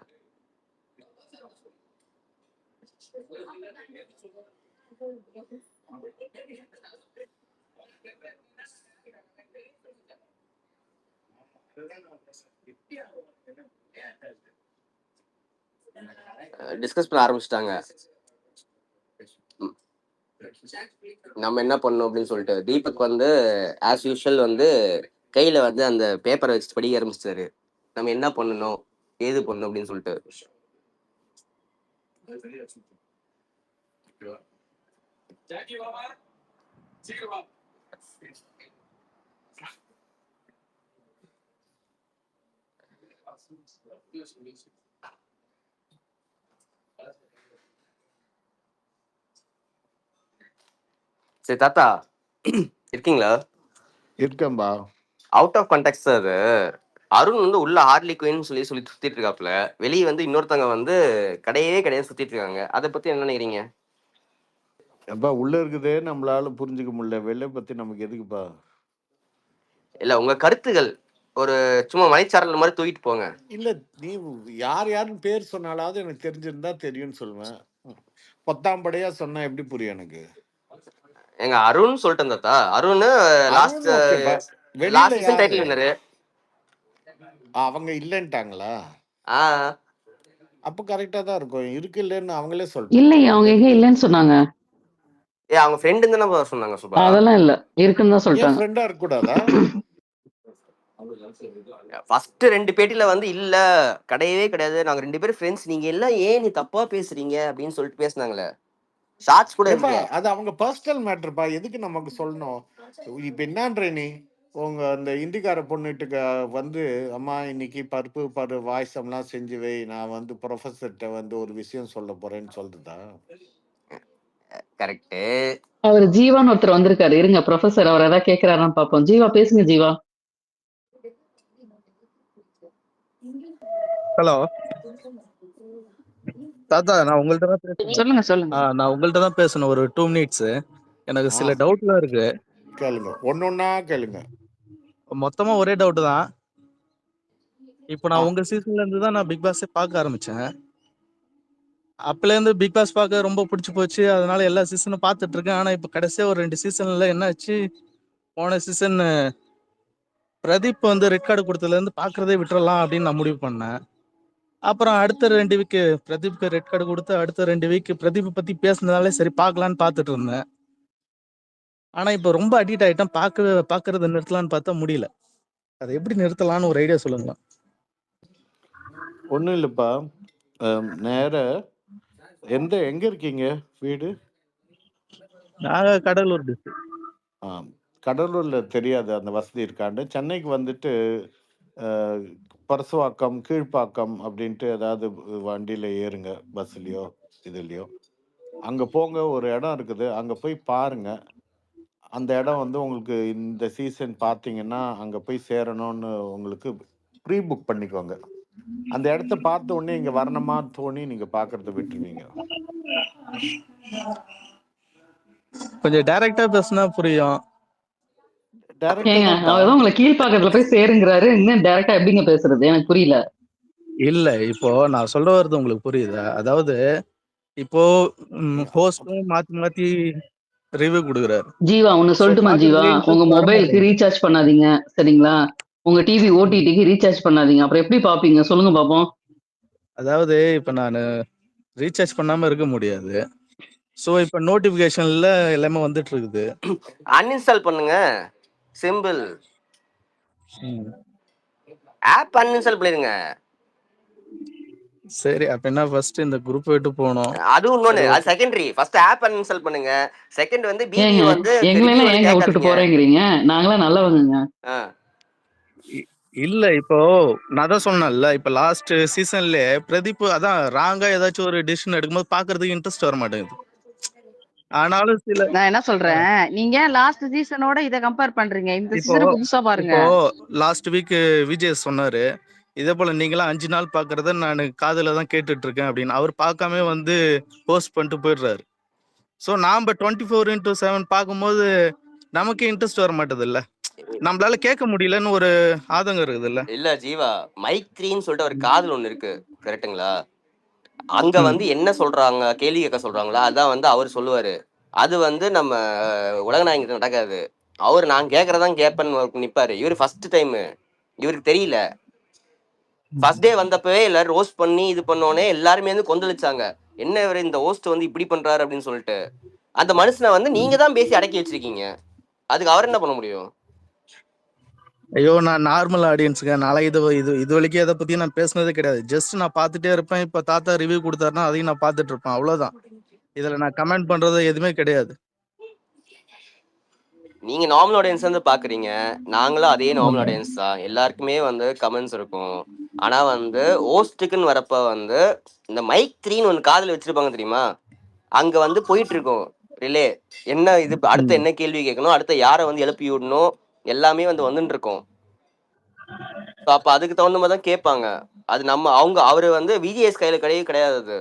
E: டிஸ்கஸ் பண்ண ஆரம்பிச்சிட்டாங்க நம்ம என்ன பண்ணணும் அப்படின்னு சொல்லிட்டு. தீபக் வந்து ஆஸ் யூஷுவல் வந்து கையில வந்து அந்த பேப்பரை வச்சு படிக்க ஆரம்பிச்சிட்டாரு. நம்ம என்ன பண்ணணும் ஏது பண்ணணும் அப்படின்னு சொல்லிட்டு. சரி தாத்தா இருக்கீங்களா?
D: இருக்கேன்பா.
E: அவுட் ஆஃப் கான்டெக்ட் அது. அருண் வந்து உள்ள ஹார்லி குயின் சொல்லி சுத்திட்டு இருக்காப்ல. வெளியே வந்து இன்னொருத்தவங்க வந்து கிடையவே கிடையாது சுத்திட்டு இருக்காங்க. அதை பத்தி என்ன நினைக்கிறீங்க?
D: அப்பா உள்ள இருக்குதே நம்மளால புரிஞ்சுக்க முடியல. வெளில பத்தி நமக்கு எதுக்குப்பா?
E: இல்ல உங்க கருத்துகள் ஒரு சும்மா மலைச்சாரல் மாதிரி தூக்கிட்டு போங்க.
D: இல்ல, நீ யாருன்னு பேர் சொன்னாலாவது எனக்கு தெரிஞ்சிருந்தா தெரியும்னு சொல்லுவேன். பொத்தாம்படையா சொன்னா எப்படி புரியும் எனக்கு?
E: எங்க அருண் சொல்லிட்டேன் தாத்தா. Arun last season title winner.
D: அவங்க இல்லன்ட்டாங்களா? அப்ப கரெக்டா தான் இருக்கும். இருக்கு இல்லன்னு அவங்களே சொல்லிட்டாங்க.
B: இல்லையே, அவங்க எங்க இல்லைன்னு சொன்னாங்க.
E: அவங்க ஃப்ரெண்டு தானே சொன்னாங்க சுபா.
B: அதெல்லாம் இல்ல, இருக்குன்னு தான்
D: ஏன்
B: சொல்லிட்டாங்க.
D: ஃப்ரெண்டா இருக்க கூடாதா?
E: ஃபர்ஸ்ட் 2 பேட்டில வந்து இல்ல கிடையவே கிடையாது, நாங்க 2 பேரும் ஃப்ரெண்ட்ஸ், நீங்க எல்லாம் ஏன் நீ தப்பா பேசுறீங்க அப்படின்னு சொல்லிட்டு பேசுனாங்களே. ஷார்ட்ஸ் கூட
D: ஏப்பா
E: இருக்கு.
D: அது அவங்க பர்சனல் மேட்டர்ப்பா. எதுக்கு நமக்கு சொல்லணும்? இப்ப என்னன்ற நீ உங்க அந்த இந்திக்கார பொண்ணுட்டுக்கு வந்து அம்மா இன்னைக்கு பருப்பு வாய்ஸம்லாம் செஞ்சு வை, நான் வந்து ப்ரொஃபஸர்கிட்ட வந்து ஒரு விஷயம் சொல்ல போறேன்னு சொல்றதா?
E: கரெக்ட்.
B: அவர் ஜீவான்னு ஒருத்தர் வந்திருக்காரு. இருங்க, ப்ரொஃபசர் அவர் ஏதாவது கேட்கிறாரான்னு பாப்போம். ஜீவா பேசுங்க. ஜீவா
F: ஹலோ தாத்தா, நான் உங்கள்ட்ட தான் பேசணும்.
A: சொல்லுங்க சொல்லுங்க.
F: நான் உங்கள்ட்ட தான் பேசணும் ஒரு 2 மினிட்ஸ். எனக்கு
D: ஆ
F: சில டவுட்லாம் இருக்கு.
D: கேளுங்க, ஒன்னொன்னா கேளுங்க.
F: மொத்தமா ஒரே டவுட் தான். இப்போ
D: ஆ
F: நான் உங்க சீசன்ல இருந்து தான் நான் பிக் பாஸே பார்க்க ஆரம்பிச்சேன். அப்பலேருந்து பிக் பாஸ் பார்க்க ரொம்ப பிடிச்சி போச்சு. அதனால எல்லா சீசனும் பார்த்துட்டு இருக்கேன். ஆனா இப்போ கடைசியா ஒரு 2 சீசன்ல என்ன ஆச்சு, போன சீசன் பிரதீப் வந்து ரெட் கார்டு கொடுத்ததுலேருந்து பார்க்கறதே விட்டுறலாம் அப்படின்னு நான் முடிவு பண்ணேன். அப்புறம் அடுத்த 2 வீக் பிரதீப்க்கு ரெட் கார்டு கொடுத்து அடுத்த 2 வீக் பிரதீப்பை பத்தி பேசுனதாலே சரி பார்க்கலான்னு பார்த்துட்டு இருந்தேன். ஆனா இப்போ ரொம்ப அடிக்ட் ஆயிட்டேன். பார்க்கறத நிறுத்தலான்னு பார்த்தா முடியல. அதை எப்படி நிறுத்தலாம்னு ஒரு ஐடியா சொல்லுங்க.
D: ஒன்றும் இல்லைப்பா. நேர எங்க இருக்கீங்க வீடு?
F: நாங்க கடலூர் டிஸ்ட்ரிக்ட்.
D: ஆ, கடலூர்ல தெரியாது அந்த வசதி இருக்காண்டு. சென்னைக்கு வந்துட்டு பரசுவாக்கம், கீழ்ப்பாக்கம் அப்படின்ட்டு ஏதாவது வண்டியில் ஏறுங்க, பஸ்ஸுலையோ இதுலையோ. அங்கே போங்க, ஒரு இடம் இருக்குது, அங்கே போய் பாருங்க. அந்த இடம் வந்து உங்களுக்கு இந்த சீசன் பார்த்தீங்கன்னா அங்கே போய் சேரணும்னு உங்களுக்கு ப்ரீ புக் பண்ணிக்கோங்க. அந்த இடத்த பார்த்த உடனே இங்கே வரணுமா தோணி நீங்கள் பார்க்கறத விட்டுருவீங்க.
F: கொஞ்சம் டைரக்டா பேசுனா புரியும்.
D: டைரக்டா
B: ஏங்க
D: தான்ப்பா.
B: அவர்தான் உங்களை கீழ்பாக்கத்துல போய் சேருங்கிறாரு, இன்னும் டைரக்டா எப்படிங்க பேசுறது? எனக்கு புரியல.
F: இல்ல, இப்போ நான் சொல்ல வர்றது உங்களுக்கு புரியுதா? அதாவது இப்போ ஹோஸ்டும் மாத்தி மாத்தி ரிவ்யூ கொடுக்குறாரு.
B: ஜீவா ஒண்ணு
F: ஸோ
B: சொல்லட்டுமா ஜீவா?
F: பார்க்கறதுக்கு
B: உங்க
F: இன்ட்ரெஸ்ட் வர
B: மொபைலுக்கு
F: மாட்டேங்குது.
B: ரீசார்ஜ் பண்ணாதீங்க, சரிங்களா? உங்க டிவி
F: ம்.
B: ஓடிடிக்கு ரீசார்ஜ் பண்ணாதீங்க. அப்புறம் எப்படி பாப்பீங்க? சொல்லுங்க பாப்போம்.
F: அதாவது இப்போ நான் ரீசார்ஜ் பண்ணாம இருக்க முடியாது. ஸோ இப்போ நோட்டிஃபிகேஷன்ல எல்லாமே வந்துட்டு இருக்குது.
E: அன்இன்ஸ்டால் பண்ணுங்க, சிம்பிள்.
F: ம்.
E: ஆப் அன்இன்ஸ்டால் பண்ணிருங்க.
F: சரி, அப்ப என்ன ஃபர்ஸ்ட் இந்த குரூப் விட்டு போனோம்.
E: அது இன்னொன்னு,
F: சரி,
E: அது
F: okay.
E: Secondary. First app uninstall பண்ணுங்க. செகண்ட் வந்து பிபி
B: ஏங்க
E: வந்து ரிவ்யூ
B: எங்களெல்லாம்
E: வந்து
B: ஏங்க விட்டுட்டு
E: கேட்காதீங்க.
B: போறேங்கிறீங்க? நாங்களாம் நல்லவங்கங்க.
E: ஆ.
F: இல்ல, இப்போ நான் தான் சொன்னேன்ல, இப்போ லாஸ்ட் சீசன்லயே பிரதீப் அதான் ராங்கா ஏதாச்சும் ஒரு டிசிஷன் எடுக்கும்போது பார்க்கறதுக்கு இன்ட்ரெஸ்ட் வர மாட்டேங்குது. ஆனாலும் சில
A: நான் என்ன சொல்றேன், நீங்க லாஸ்ட் சீசனோட இத கம்பேர் பண்றீங்க. இந்த
F: இப்போ
A: சீசன் புதுசா பாருங்க.
F: இப்போ லாஸ்ட் வீக் விஜய் சொன்னாரு, இதே போல நீங்களாம் 5 நாள் பார்க்கறத நான் காதுல தான் கேட்டுட்டு இருக்கேன் அப்படின்னு. அவர் பார்க்காம வந்து போஸ்ட் பண்ணிட்டு போயிடுறாரு. ஸோ நாம 24x7 பார்க்கும்போது நமக்கு இன்ட்ரெஸ்ட் வர மாட்டேதுல்ல. நம்மளால கேட்க முடியலன்னு ஒரு ஆதங்கம் இருக்குதுல்ல.
E: இல்ல ஜீவா, மைக் 3ன்னு சொல்லிட்டு ஒரு காதல் ஒண்ணு இருக்கு, கரெக்ட்டுங்களா? அங்க
F: ம்.
E: வந்து என்ன சொல்றாங்க, கேள்வி கேட்க சொல்றாங்களா, அதான் வந்து அவர் சொல்லுவாரு. அது வந்து நம்ம உலகநாயகன் நடக்காது. அவர் நான் கேட்கறதான் கேட்பேன்னு நிப்பாரு. இவரு ஃபர்ஸ்ட் டைம், இவருக்கு தெரியல. ஃபர்ஸ்ட் டே வந்தப்பவே எல்லாரும் ரோஸ்ட் பண்ணி இது பண்ணோனே எல்லாருமே வந்து கொந்தளிச்சாங்க. என்ன இவரு இந்த ஹோஸ்ட் வந்து இப்படி பண்றாரு அப்படின்னு சொல்லிட்டு. அந்த மனுஷனை வந்து நீங்க தான் பேசி அடக்கி வச்சிருக்கீங்க. அதுக்கு அவர் என்ன பண்ண முடியும்?
F: ஐயோ, நான் நார்மல் ஆடியன்ஸுங்க. நாளைக்கு இது வரைக்கும் எதை பத்தி நான் பேசுனதே கிடையாது. ஜஸ்ட் நான் பார்த்துட்டே இருப்பேன். இப்ப தாத்தா ரிவ்யூ கொடுத்தாருன்னா அதையும் நான் பார்த்துட்டு இருப்பேன், அவ்வளவுதான். இதுல நான் கமெண்ட் பண்றது எதுவுமே கிடையாது.
E: நீங்க நார்மல் ஆடியன்ஸ் வந்து பாக்குறீங்க, நாங்களும் அதே நார்மல்
F: ம்.
E: ஆடியன்ஸ் தான். எல்லாருக்குமே வந்து கமெண்ட்ஸ் இருக்கும். ஆனா வந்து ஹோஸ்டுக்குன்னு வரப்ப வந்து இந்த மைக் 3ன்னு ஒன்று காதுல வச்சிருப்பாங்க தெரியுமா? அங்க வந்து போயிட்டு இருக்கும் ரிலே. என்ன இது அடுத்து
F: ம்.
E: என்ன கேள்வி கேட்கணும், அடுத்து யாரை வந்து எழுப்பி விடணும், எல்லாமே வந்து வந்துட்டு இருக்கும். ஸோ அப்ப அதுக்கு தகுந்த மாதிரி தான் கேட்பாங்க. அது நம்ம அவரு வந்து விஜிஎஸ் கையில கிடையவே கிடையாது அது.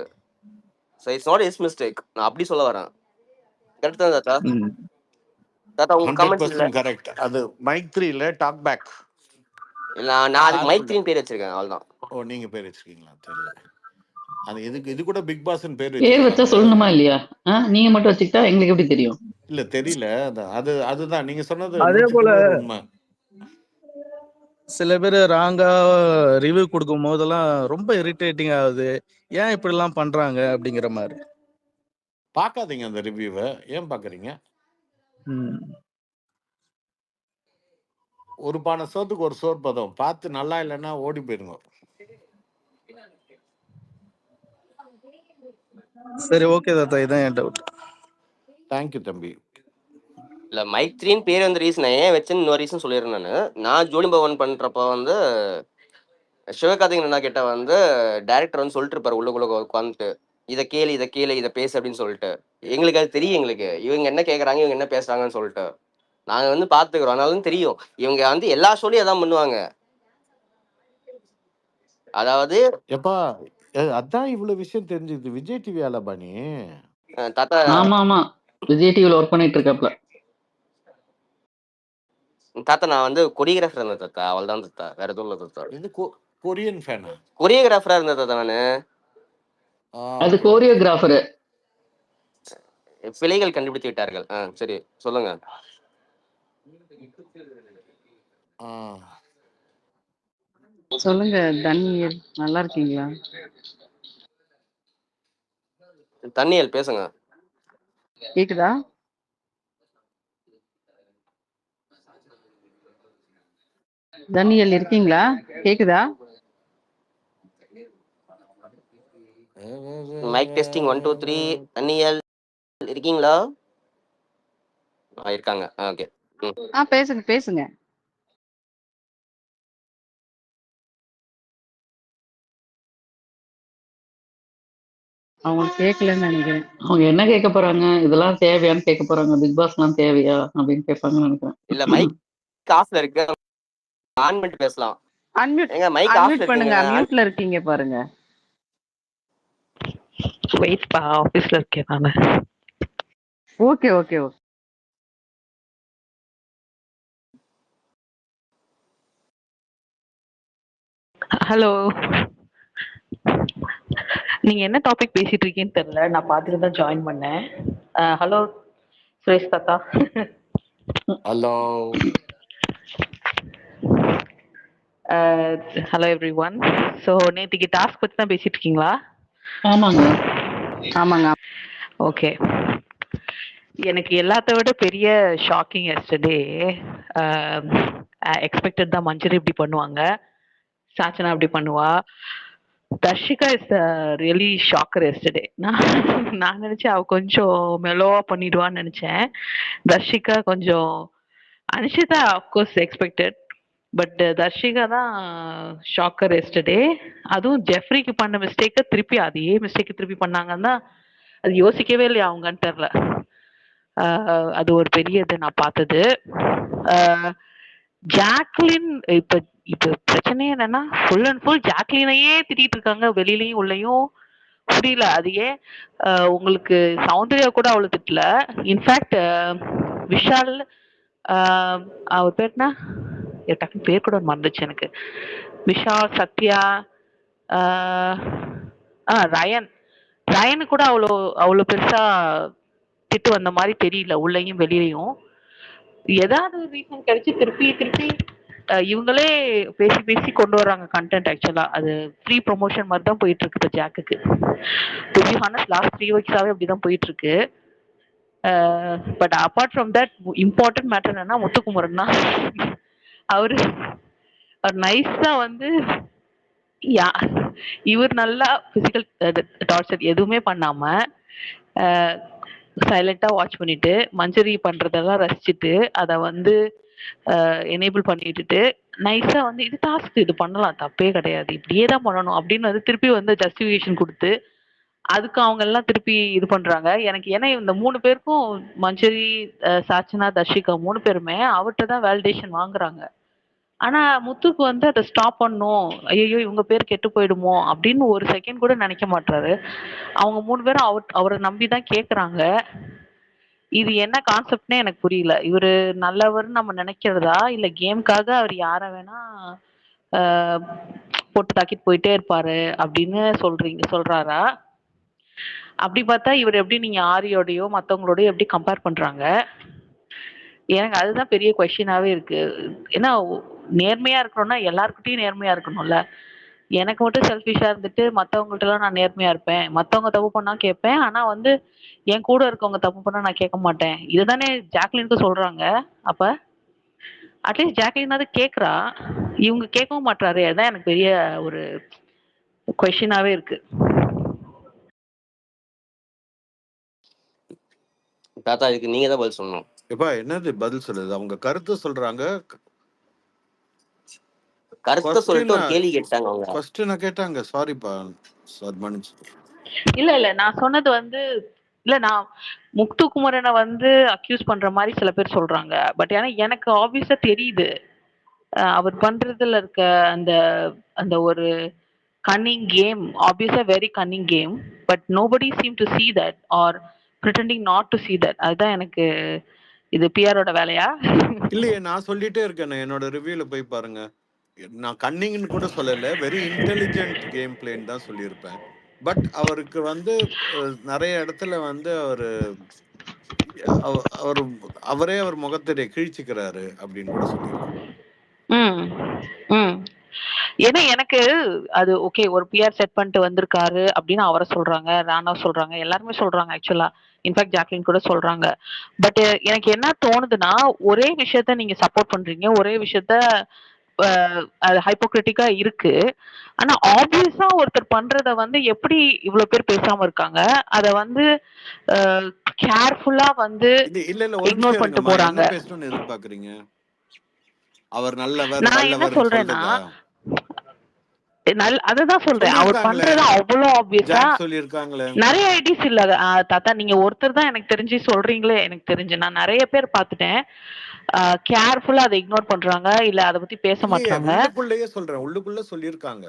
E: So it's not his mistake. நான் அப்படி சொல்ல வரேன். கரெக்ட் தான் தாத்தா?
F: ம்.
E: தாத்தா உங்க கமெண்ட்ஸ் இல்ல.
D: 100% கரெக்ட். அது மைக் 3 டாக் பேக்.
E: இல்ல, நான் அதுக்கு மைக்
D: காருக்குள்ள.
E: 3 பேர் வச்சிருக்கேன், அவ்வளவுதான்.
D: ஓ, நீங்க பேர் வச்சிருக்கீங்களா? தெரியல. அது இது கூட பிக் பாஸ்ன்னு பேர்
B: பேர் வச்சா
D: வச்சிருக்காங்க.
B: சொல்லணுமா இல்லையா? நீங்க மட்டும் வச்சுக்கிட்டா எங்களுக்கு எப்படி தெரியும்?
D: இல்ல தெரியல. அதுதான் நீங்க சொன்னது
F: அதே
D: 100க்கு
F: போல
D: 100 உண்மை.
F: சில பேர் ராங்கா ரிவ்யூ கொடுக்கும் போதெல்லாம் ரொம்ப இரிட்டேட்டிங் ஆகுது. ஏன் இப்படி எல்லாம் பண்றாங்க அப்படிங்கிற மாதிரி.
D: பார்க்காதீங்க அந்த ரிவ்யூவை. ஏன் பார்க்குறீங்க?
F: ம்.
D: ஒரு பானை சோத்துக்கு ஒரு சோறு பதம். பார்த்து நல்லா இல்லைன்னா ஓடி போயிருங்க.
F: சரி, ஓகே தாத்தா, இதான் என் டவுட்.
D: தேங்க்யூ தம்பி.
E: இல்ல, மைக் 3ன்னு பேர் வந்து ரீசன் ஏன் வச்சேன்னு இன்னொரு ரீசன் சொல்லிடுறேன். நான் ஜோடி பவன் பண்றப்ப வந்து சிவகார்த்திகேயன் அண்ணா கிட்ட வந்து டைரக்டர் வந்து சொல்லிட்டு இருப்பாரு உள்ளுக்குள்ள உட்காந்துட்டு, இதை கேளு இதை பேசு அப்படின்னு சொல்லிட்டு. எங்களுக்கு அது தெரியும். எங்களுக்கு இவங்க என்ன கேட்கறாங்க, இவங்க என்ன பேசுறாங்கன்னு சொல்லிட்டு நாங்க வந்து பாத்துக்கிறோம். அதனாலும் தெரியும் இவங்க வந்து எல்லா ஷோலையும் அதான் பண்ணுவாங்க. அதாவது
D: எப்பா அதான் இவ்வளவு விஷயம் தெரிஞ்சுது விஜய் டிவி ஆலபாணி.
E: தாத்தா
B: ஆமா ஆமா விஜய் டிவில ஒர்க் பண்ணிட்டு இருக்காப்ல.
E: தாத்தா நான் வந்து கொரியோகிராஃபர் இருந்தேன் தாத்தா, அவள்தான் தாத்தா, வேற எதுவும் இல்லை தாத்தா.
D: இது கொரியன் ஃபேனா?
E: கொரியோகிராஃபரா இருந்தேன் தாத்தா நானு.
B: அது கோரியோகிராஃபரு.
E: பிழைகள் கண்டுபிடித்து விட்டார்கள். சரி சொல்லுங்க.
A: சொல்லுங்க தன்னியல், நல்லா இருக்கீங்களா?
E: தண்ணியல் பேசுங்க.
A: கேக்குதா? தன்னியல் இருக்கீங்களா? கேக்குதா?
E: Mic testing 1 2 3. தண்ணியல் இருக்கீங்களா? இருக்காங்க. ஓகே.
A: பேசுங்க பேசுங்க. அவங்களுக்கு கேட்கலன்னு நினைக்கிறேன்.
B: அவங்க என்ன கேட்க போறாங்க? இதெல்லாம் தேவையான்னு கேட்க போறாங்க. பிக் பாஸ் எல்லாம் தேவையா அப்படின்னு கேட்பாங்கன்னு நினைக்கிறேன்.
E: இல்ல மைக் ஆஃப்ல இருக்கு, ஆன் பண்ணிட்டு பேசலாம்.
A: அன்மியூட்
E: ஏங்க மைக் ஆஃப்ல
A: பண்ணுங்க.
E: இருக்குங்க.
A: மியூட்ல இருக்கீங்க பாருங்க.
G: வெயிட்பா, ஆபீஸ்ல இருக்கேன் நானு.
A: Okay okay okay.
G: ஹலோ, நீங்க என்ன டாபிக் பேசிட்டு இருக்கீங்கன்னு தெரியல, நான் பார்த்துட்டு தான் ஜாயின் பண்ணேன். ஹலோ சுரேஷ் தாத்தா.
D: Hello.
G: Hello every one. So நேற்றுக்கு டாஸ்க் பற்றி தான் பேசிட்டு இருக்கீங்களா?
B: ஆமாங்க
A: ஆமாங்க.
G: ஓகே. எனக்கு எல்லாத்த விட பெரிய ஷாக்கிங் எஸ்டர்டே, எக்ஸ்பெக்டட் தான் மஞ்சரி இப்படி பண்ணுவாங்க, சாச்சனா இப்படி பண்ணுவா. Dharshika is really shocker yesterday. நான் நினைச்சேன் அவ கொஞ்சம் மெலோவா பண்ணிடுவான்னு நினைச்சேன். தர்ஷிகா கொஞ்சம், Anishitha of course expected, but Dharshika தான் ஷாக்கர் எஸ்டர்டே. அதுவும் ஜெஃப்ரிக்கு பண்ண மிஸ்டேக்கை திருப்பி அதே மிஸ்டேக்கு திருப்பி பண்ணாங்கன்னா அது யோசிக்கவே இல்லையா அவங்கன்னு தெரில. அது ஒரு பெரிய இது நான் பார்த்தது. ஜாக்லின் இப்ப இப்ப பிரச்சனையே என்னன்னா ஃபுல் அண்ட் ஃபுல் ஜாக்லினையே திட்டிட்டு இருக்காங்க, வெளியிலயும் உள்ளயும். புரியல அது ஏன். உங்களுக்கு சௌந்தர்யா கூட அவ்வளவு திட்டல. இன்ஃபேக்ட் விஷால், அவர் பேர் என்ன, டக்குனு பேர் கூட மறந்துச்சு எனக்கு. விஷால், சத்யா, ரயனு கூட அவ்வளோ அவ்வளோ பெருசா திட்டு வந்த மாதிரி தெரியல, உள்ளயும் வெளியிலையும். ஏதாவது ஒரு ரீசன் கிடைச்சு திருப்பி திருப்பி இவங்களே பேசி பேசி கொண்டு வர்றாங்க கண்டென்ட். ஆக்சுவலா அது ஃப்ரீ ப்ரொமோஷன் மாதிரி தான் போயிட்டு இருக்கு இப்போ ஜாக்குக்கு. டு பி ஹானஸ்ட் லாஸ்ட் 3 வீக்ஸாவே அப்படிதான் போயிட்டு இருக்கு. But apart from that important matter என்னன்னா முத்துக்குமரன் தான். அவர் நைஸா வந்து இவர் நல்லா பிசிக்கல் டார்ச்சர் எதுவுமே பண்ணாம சைலண்டா வாட்ச் பண்ணிட்டு மஞ்சரி பண்றதெல்லாம் ரசிச்சுட்டு அதை வந்து எனேபிள் பண்ணிட்டு நைஸா வந்து இது டாஸ்க், இது பண்ணலாம், தப்பே கிடையாது, இப்படியே தான் பண்ணணும் அப்படின்னு வந்து திருப்பி வந்து ஜஸ்டிஃபிகேஷன் கொடுத்து அதுக்கு அவங்க எல்லாம் திருப்பி இது பண்றாங்க எனக்கு. ஏன்னா இந்த 3 பேருக்கும் மஞ்சரி, சாச்சனா, தர்ஷிகா 3 பேருமே அவர்கிட்ட தான் வேலிடேஷன் வாங்குறாங்க. ஆனா முத்துக்கு வந்து அதை ஸ்டாப் பண்ணும், ஐயோ இவங்க பேர் கெட்டு போயிடுமோ அப்படின்னு ஒரு செகண்ட் கூட நினைக்க மாட்டாரு. அவங்க 3 பேரும் அவரை நம்பிதான் கேக்குறாங்க. இது என்ன கான்செப்ட்னே எனக்கு புரியல. இவரு நல்லவர்னு நம்ம நினைக்கிறதா, இல்ல கேம்காக அவர் யார வேணா போட்டு தாக்கிட்டு போயிட்டே இருப்பாரு அப்படின்னு சொல்றாரா? அப்படி பார்த்தா இவர் எப்படி நீங்க ஆரியோடையோ மற்றவங்களோடய எப்படி கம்பேர் பண்றாங்க? எனக்கு அதுதான் பெரிய கொஸ்டினாவே இருக்கு. ஏன்னா நேர்மையா இருக்கணும்னா எல்லாருக்கிட்டையும் நேர்மையா இருக்கணும்ல. எனக்கு மட்டும் செல்ஃபிஷா இருந்துட்டு மற்றவங்கள்ட்டலாம் நான் நேர்மையா இருப்பேன், மற்றவங்க தப்பு பண்ணா கேட்பேன், ஆனா வந்து என் கூட இருக்கவங்க தப்பு பண்ணா நான் கேட்க மாட்டேன், இதுதானே ஜாக்லினுக்கு சொல்றாங்க. அப்ப அட்லீஸ்ட் ஜாக்லினாவது கேட்குறா, இவங்க கேட்கவும் மாட்டாரு. அதான் எனக்கு பெரிய ஒரு கொஸ்டினாவே இருக்கு.
E: தாத்தா இதுக்கு நீங்க தான் பதில் சொல்லணும்.
D: எப்பா என்னது பதில் சொல்லுது? அவங்க கருத்து சொல்றாங்க.
E: கருத்தை சொல்லிட்டு ஒரு கேள்வி கேட்டாங்க அவங்க.
D: கொஸ்டினை கேட்டாங்க. சாரிப்பா, சாரி மன்னிச்சு.
G: இல்ல நான் சொன்னது வந்து இல்ல, நான் முத்துக்குமரனை வந்து அக்யூஸ் பண்ற மாதிரி சில பேர் சொல்றாங்க. பட் ஏன்னா எனக்கு ஆப்வியஸா தெரியுது அவர் பண்றதுல இருக்க அந்த அந்த ஒரு cunning game, obviously a very cunning game, but nobody seemed to see that or pretending not to see that. அதுதான் எனக்கு இது பிஆரோட வேலையா?
D: இல்லையே, நான் சொல்லிட்டே இருக்கேன். என்னோட ரிவ்யூல போய் பாருங்க. நான் கன்னிங்னு கூட சொல்லல, வெரி இன்டெலிஜென்ட் கேம் பிளேன்னு தான் சொல்லியிருப்பேன். பட் அவருக்கு வந்து நிறைய இடத்துல வந்து அவரே அவர் முகத்தை கிழிச்சுக்கிறாரு அப்படின்னு கூட சொல்லியிருக்கேன்.
G: ம் ம் ஏன்னா எனக்கு அது ஓகே, ஒரு பிஆர் செட் பண்ணிட்டு வந்திருக்காரு அப்படின்னு அவரை சொல்றாங்க, ராணா சொல்றாங்க, எல்லாருமே சொல்றாங்க. ஆக்சுவலா இன்ஃபேக்ட் ஜாக்லின் கூட சொல்றாங்க. பட் எனக்கு என்ன தோணுதுன்னா, ஒரே விஷயத்த நீங்க சப்போர்ட் பண்றீங்க, ஒரே விஷயத்த அது ஹைப்போக்ரிட்டிக்கா இருக்கு. ஆனா ஆப்வியஸா ஒருத்தர் பண்றத வந்து எப்படி இவ்வளவு பேர் பேசாம இருக்காங்க, அத வந்து கேர்ஃபுல்லா வந்து
D: இல்ல ஒரு
G: இக்னோர்
D: நிமிஷம்
G: பண்ணிட்டு
D: இருங்கம்மா.
G: போறாங்க.
D: என்ன பேசணும்னு எதிர்பார்க்கறீங்க? அவர் நல்லவர்
G: நான் என்ன
D: வல்லவர்
G: சொல்றேன்னா,
D: சொல்லுங்க.
G: அததான் சொல்றேன், அவர்
D: சொல்லியிருக்காங்களே,
G: பண்றது அவ்வளவு ஆப்வியஸா
D: ஜாக் சொல்லியிருக்காங்களே.
G: நிறைய ஐடிஸ் இல்ல. தாத்தா நீங்க ஒருத்தர் தான் எனக்கு தெரிஞ்சு சொல்றீங்களே. எனக்கு தெரிஞ்சு நான் நிறைய பேர் பார்த்துட்டேன், கேர்ஃபுல்லா அதை இக்னோர் பண்றாங்க, இல்ல அதை பத்தி பேச
D: இல்லையே,
G: மாட்டாங்க.
D: உள்ளுக்குள்ளேயே சொல்றேன், உள்ளுக்குள்ள சொல்லியிருக்காங்க.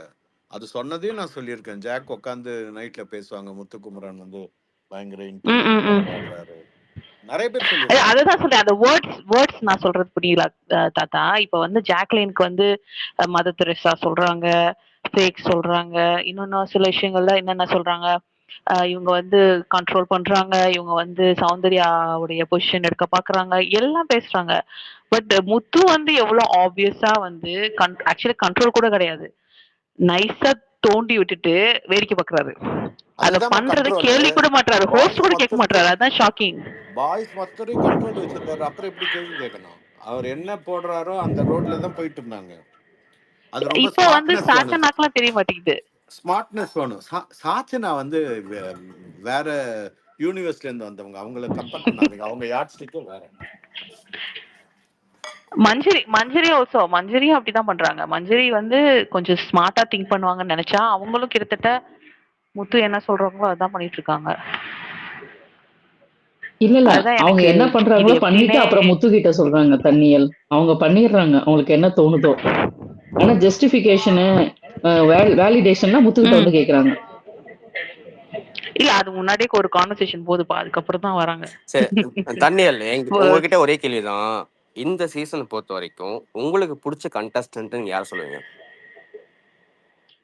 D: அது சொன்னதையும் நான் சொல்லியிருக்கேன். ஜாக் உட்காந்து நைட்ல பேசுவாங்க, முத்துக்குமரன் வந்து பயங்கர இன்டெலிஜென்ட்டா விளையாடுறாரு, நிறைய பேர் சொல்லியிருக்காங்க.
G: அததான் சொல்றேன், அந்த வேர்ட்ஸ் நான் சொல்றது புரியல தாத்தா. இப்ப வந்து ஜாக்லினுக்கு வந்து மதர் தெரேசா சொல்றாங்க, ஃபேக் சொல்றாங்க, இன்னொன்னு சில விஷயங்கள்ல என்னென்ன சொல்றாங்க, இவங்க வந்து கண்ட்ரோல் பண்றாங்க, இவங்க வந்து சௌந்தர்யாவுடைய பொசிஷன் எடுக்க பாக்குறாங்க, எல்லாம் பேசுறாங்க. பட் முத்து வந்து எவ்வளவு ஆப்வியஸா வந்து ஆக்சுவலி கண்ட்ரோல் கூட கிடையாது, நைஸா தோண்டி விட்டுட்டு வேடிக்கை பாக்குறாரு. அத பண்றது கேள்வி கூட மாட்டாரு, ஹோஸ்ட் கூட கேட்க மாட்டாரு. அதான் ஷாக்கிங்.
D: பாய்ஸ் மொத்தரையும் கண்ட்ரோல் வச்சிருக்காரு, அப்புறம் எப்படி கேள்வி கேட்கணும்? அவர் என்ன போடுறாரோ அந்த ரோட்ல தான் போயிட்டு இருந்தாங்க. அது ரொம்ப
G: இப்போ வந்து சாச்சனாக்கெல்லாம் தெரிய மாட்டேங்குது.
D: ஸ்மார்ட்னஸ் வேணும். சாச்சனா வந்து வேற யூனிவர்ஸ்ல இருந்து வந்தவங்க, அவங்கள கம்பேர் பண்ணாதீங்க, அவங்க யாட் ஸ்டிக்கும் வேற.
G: மஞ்சரி ஆல்சோ, மஞ்சரியும் அப்படிதான் பண்றாங்க. மஞ்சரி வந்து கொஞ்சம் ஸ்மார்ட்டா திங்க் பண்ணுவாங்கன்னு நினைச்சா, அவங்களும் கிட்டத்தட்ட முத்து என்ன சொல்றாங்களோ அதான் பண்ணிட்டு இருக்காங்க.
B: இல்ல அவங்க என்ன பண்றாங்களோ பண்ணிட்டு அப்புறம் முத்து கிட்ட சொல்றாங்க தண்ணியல். அவங்க பண்ணிடுறாங்க அவங்களுக்கு என்ன தோணுதோ. ஆனா ஜஸ்டிபிகேஷனு வேலிடேஷன்லாம் முத்து கிட்ட வந்து கேக்குறாங்க.
G: இல்ல அது முன்னாடியே ஒரு கான்வர்சேஷன் போதுப்பா, அதுக்கப்புறம் தான் வராங்க.
E: சரி தண்ணியல், உங்ககிட்ட ஒரே கேள்விதான். இந்த சீசன் பொறுத்த வரைக்கும் உங்களுக்கு பிடிச்ச கண்டஸ்டன்ட் யார் சொல்லுவீங்க?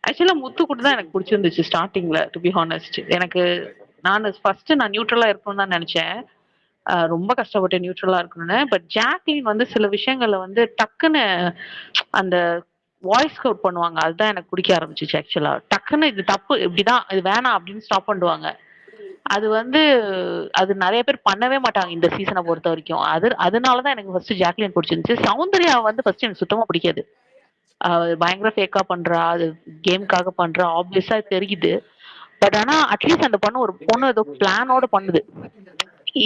G: ஆக்சுவலா முத்து கூட தான் எனக்கு பிடிச்சிருந்துச்சு ஸ்டார்டிங்ல, டு பி ஹானஸ்ட். எனக்கு நான் நியூட்ரலா இருக்கணும்னு தான் நினைச்சேன், ரொம்ப கஷ்டப்பட்டு நியூட்ரலா இருக்கணும்னு. பட் ஜாக்லின் வந்து சில விஷயங்கள்ல வந்து டக்குன்னு அந்த வாய்ஸ் அவுட் பண்ணுவாங்க, அதுதான் எனக்கு பிடிக்க ஆரம்பிச்சிச்சு. ஆக்சுவலா டக்குன்னு இது தப்பு, இப்படிதான், இது வேணாம் அப்படின்னு ஸ்டாப் பண்ணுவாங்க. அது வந்து அது நிறைய பேர் பண்ணவே மாட்டாங்க இந்த சீசனை பொறுத்த வரைக்கும். அதனாலதான் எனக்கு ஃபர்ஸ்ட் ஜாக்லின் பிடிச்சிருந்துச்சு. சௌந்தர்யா வந்து ஃபர்ஸ்ட் எனக்கு சுத்தமா பிடிக்காது. பயங்கர ஃபேக்கா பண்றா, அது கேம்காக பண்றா, ஆப்வியஸா தெரியுது. பட் ஆனா அட்லீஸ்ட் அந்த பொண்ணு ஏதோ பிளானோட பண்ணுது.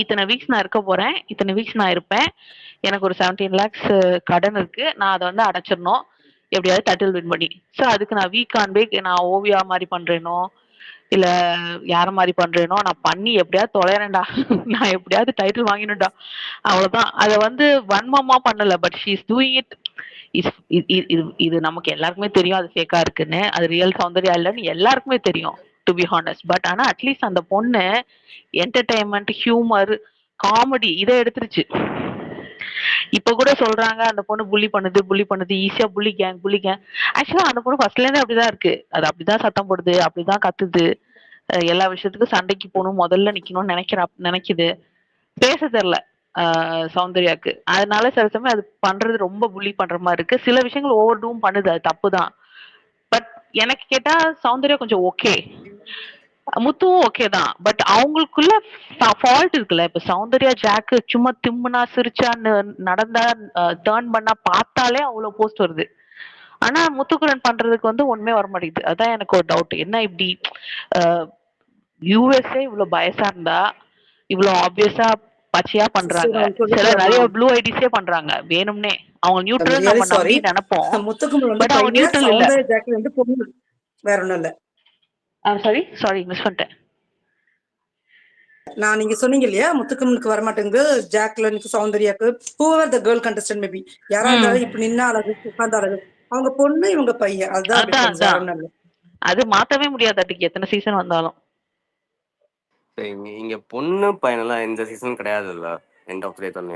G: இத்தனை வீக்ஸ் நான் இருக்க போறேன், இத்தனை வீக்ஸ் நான் இருப்பேன், எனக்கு ஒரு 17 lakhs கடன் இருக்கு, நான் அதை வந்து அடைச்சிடணும் எப்படியாவது டைட்டில் வின் பண்ணி. ஸோ அதுக்கு நான் வீக் ஆன் வீக் நான் ஓவியா மாதிரி பண்றேனோ இல்ல யார மாதிரி பண்றேனோ, நான் பண்ணி எப்படியாவது தொலைறேன்டா, நான் எப்படியாவது டைட்டில் வாங்கினும்டா, அவ்வளவுதான். அதை வந்து வன்மமா பண்ணல, but she is doing it. இது நமக்கு எல்லாருக்குமே தெரியும் அது ஃபேக்கா இருக்குன்னு, அது ரியல் சௌந்தர்யா இல்லைன்னு எல்லாருக்குமே தெரியும், டு பி ஹானஸ்ட். பட் ஆனா அட்லீஸ்ட் அந்த பொண்ணு என்டர்டைன்மெண்ட், ஹியூமர், காமெடி இதை எடுத்துருச்சு. இப்ப கூட சொல்றாங்க அந்த பொண்ணு புள்ளி பண்ணுது ஈஸியா, புள்ளி கேங். ஆக்சுவலா அந்த பொண்ணு ஃபர்ஸ்ட்ல இருந்தே அப்படிதான் இருக்கு, அது அப்படிதான் சத்தம் போடுது, அப்படிதான் கத்துது, எல்லா விஷயத்துக்கும் சண்டைக்கு போகணும், முதல்ல நிக்கணும்னு நினைக்குது, பேச தெரியல சௌந்தர்யாக்கு. அதனால சில சமயம் அது பண்றது ரொம்ப புள்ளி பண்ற மாதிரி இருக்கு. சில விஷயங்கள் ஓவர் டூம் பண்ணுது, அது தப்புதான். பட் எனக்கு கேட்டா சௌந்தர்யா கொஞ்சம் ஓகே, முத்துவும் ஓகே தான். பட் அவங்களுக்குள்ள ஃபால்ட் இருக்குல்ல. இப்ப சௌந்தர்யா ஜாக் சும்மா திம்முனா சிரிச்சா நடந்தா டர்ன் பண்ணா பார்த்தாலே அவ்வளவு போஸ்ட் வருது. ஆனா முத்துக்குரன் பண்றதுக்கு வந்து ஒண்ணுமே வர மாட்டேங்குது. அதான் எனக்கு ஒரு டவுட், என்ன இப்படி யூஎஸ்ஏ இவ்வளவு பயசா இருந்தா இவ்வளவு ஆப்வியஸா பச்சையா பண்றாங்க. சில நிறைய ப்ளூ ஐடிஸே பண்றாங்க வேணும்னே, அவங்க நியூட்ரல் நம்ம நம்பி நினைப்போம், பட் அவங்க நியூட்ரல் இல்ல.
H: வந்து பொண்ணு வேற ஒண்ணும் இல்ல.
G: சாரி மிஸ் பண்ணிட்டேன்.
H: நான் நீங்க சொன்னீங்க இல்லையா முத்துக்குமனுக்கு வரமாட்டேங்குது, ஜாக்லினுக்கு, சௌந்தர்யாக்கு, whoever the girl contestant maybe யாரா இருந்தாலும் இப்ப நின்ன அழகு உட்கார்ந்த அழகு, அவங்க பொண்ணு இவங்க பையன், அதுதான் டிஃபரன்ஸ், வேற ஒண்ணும் இல்ல.
G: அது மாத்தவே முடியாதாட்டுக்கு எத்தனை சீசன் வந்தாலும்.
E: சரி, இங்க பொண்ணு பையனெல்லாம் இந்த சீசன் கிடையாது இல்ல. எண்ட் ஆஃப் டே தண்ணி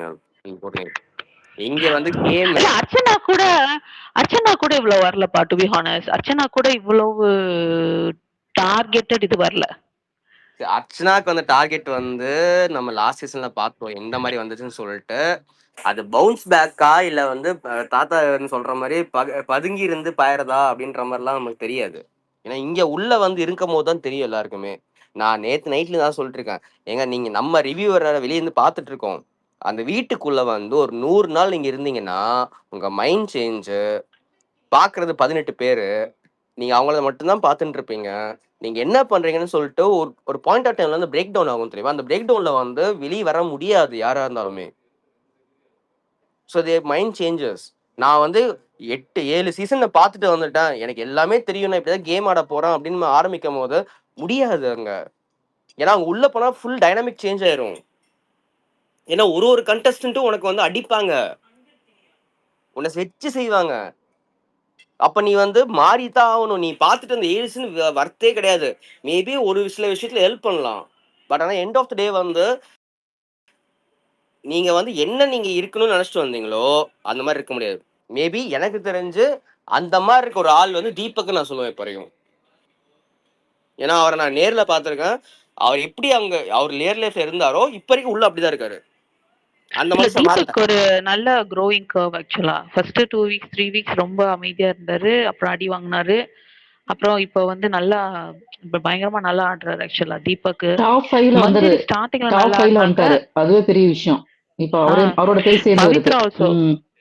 E: இங்க வந்து கேம்
G: இல்ல அர்ச்சனா கூட இவ்வளவு வரலப்பா. டு பி ஹானஸ்ட் அர்ச்சனா கூட இவ்வளவு டார்கெட்டட் இது வரல.
E: அர்ச்சனாக்கு வந்து டார்கெட் வந்து நம்ம லாஸ்ட் சீசன்ல பார்த்தோம் எந்த மாதிரி வந்துச்சுன்னு சொல்லிட்டு. அது பவுன்ஸ் பேக்கா இல்ல வந்து தாத்தா சொல்ற மாதிரி பதுங்கி இருந்து பாயறதா அப்படின்ற மாதிரிலாம் நமக்கு தெரியாது. ஏன்னா இங்க உள்ள வந்து இருக்கும் போது தான் தெரியும் எல்லாருக்குமே. நான் நேத்து நைட்ல தான் சொல்லிட்டு இருக்கேன், ஏங்க நீங்க நம்ம ரிவ்யூவர் வெளியே இருந்து பார்த்துட்டு இருக்கோம். அந்த வீட்டுக்குள்ள வந்து ஒரு 100 நாள் நீங்க இருந்தீங்கன்னா உங்க மைண்ட் சேஞ்சு பாக்குறது 18 பேரு, நீங்க அவங்கள மட்டும்தான் பார்த்துட்டு இருப்பீங்க. நீங்க என்ன பண்றீங்கன்னு சொல்லிட்டு ஒரு பாயிண்ட் ஆஃப் டைம்ல வந்து பிரேக் டவுன் ஆகும் தெரியுமா? அந்த பிரேக் டவுன்ல வந்து வெளியே வர முடியாது யாரா இருந்தாலுமே. So they mind changes. நான் வந்து 8-7 சீசன் பார்த்துட்டு வந்துட்டேன், எனக்கு எல்லாமே தெரியும், நான் இப்படிதான் கேம் ஆட போறேன் அப்படின்னு ஆரம்பிக்கும் போது முடியாது அங்க. ஏன்னா அங்க உள்ள போனா ஃபுல் டைனாமிக் சேஞ்ச் ஆயிரும். ஏன்னா ஒரு கண்டஸ்டன்ட்டும் உனக்கு வந்து அடிப்பாங்க, உன்னை வச்சு செய்வாங்க. அப்ப நீ வந்து மாறித்தான் ஆகணும். நீ பார்த்துட்டு அந்த 7 சீசன் வர்த்தே கிடையாது. மேபி ஒரு சில விஷயத்துல ஹெல்ப் பண்ணலாம். பட் ஆனா எண்ட் ஆஃப் த டே வந்து நீங்க வந்து என்ன நீங்க இருக்கணும்னு நினைச்சிட்டு வந்தீங்களோ அந்த மாதிரி இருக்க முடியாது. மேபி எனக்கு தெரிஞ்சு அந்த மாதிரி இருக்க ஒரு ஆள் வந்து தீபக் நான் சொல்லுவேன் இப்ப வரைக்கும். ஏன்னா அவரை நான் நேர்ல பார்த்திருக்கேன். அவர் எப்படி அங்க அவர் லேயர் லைஃப்ல இருந்தாரோ இப்ப வரைக்கும் உள்ள அப்படிதான் இருக்காரு. அந்த மனுஷன்
G: தீபக் ஒரு நல்ல க்ரோயிங் கர்வ் ஆக்சுவலா. ஃபர்ஸ்ட் 2 வீக்ஸ் 3 வீக்ஸ் ரொம்ப அமைதியா இருந்தாரு, அப்புறம் அடி வாங்கினாரு. அப்புறம் இப்ப வந்து நல்லா பயங்கரமா நல்லா ஆடுறாரு ஆக்சுவலா தீபக்.
B: டாப் 5ல வந்தாரு.
G: ஸ்டார்டிங்ல
B: டாப்
G: நல்லா
B: 5ல
G: ஆடினாங்க.
B: வந்துட்டாரு. அதுவே பெரிய விஷயம். இப்ப அவரோட பேர் சேர்ந்து வருது.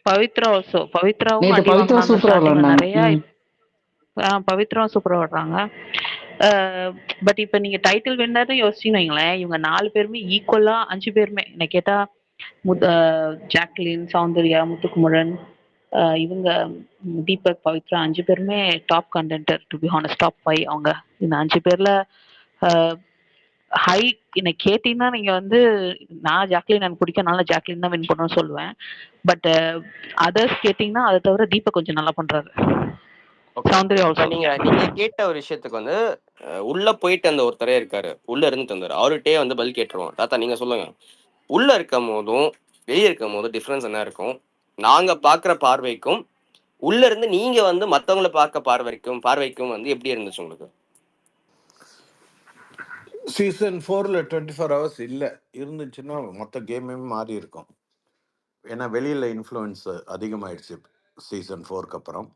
G: பவித்ராவும்
B: நேத்து
G: அடி
B: பவித்ரா
G: வாங்கினாங்க
B: சூப்பரா
G: ஸ்டார்டிங்ல
B: விளையாண்டாங்க.
G: நிறைய. பவித்ராவும் சூப்பரா ஆடுறாங்க. பட் இப்ப நீங்க டைட்டில் வின்னர்னு யோசிச்சுன்னு வைங்களேன், இவங்க 4 பேருமே ஈக்குவலா 5 பேருமே என்ன கேட்டா ஜாக்லின், சௌந்தர்யா, முத்துக்குமரன், இவங்க தீபக், பவித்ரா 5 பேருமே top contender. To be honest top 5 அவங்க. இந்த 5 பேர்ல ஹை என்ன கேட்டீங்கன்னா நீங்க வந்து நான் ஜாக்லின் எனக்கு பிடிக்கும், அதனால ஜாக்லின் தான் வின் பண்ணணும்னு சொல்லுவேன். பட் அதர்ஸ் கேட்டீங்கன்னா அதை தவிர தீபக் கொஞ்சம் நல்லா பண்றாரு. சௌந்தர்யா
E: இப்ப
G: ஆல்சோ.
E: நீங்க கேட்ட ஒரு விஷயத்துக்கு வந்து உள்ள போயிட்டு அந்த ஒருத்தரே இருக்காரு, உள்ள இருந்து தந்தாரு, அவர்கிட்டயே வந்து பதில் கேட்டுருவோம். தாத்தா நீங்க சொல்லுங்க, உள்ள இருக்கும் போதும் வெளியே இருக்கும் போதும் டிஃபரன்ஸ் என்ன இருக்கும்? நாங்க பாக்குற பார்வைக்கும் உள்ள இருந்து நீங்க வந்து மத்தவங்களை பார்க்க பார்வைக்கும் வந்து எப்படி இருந்துச்சு உங்களுக்கு?
D: சீசன் 4ல 24 hours இல்லை இருந்துச்சுன்னா மொத்த கேமே மாறி இருக்கும். ஏன்னா வெளியில் இன்ஃப்ளூயன்ஸ் அதிகமாகிடுச்சு சீசன் 4க்கு அப்புறம்.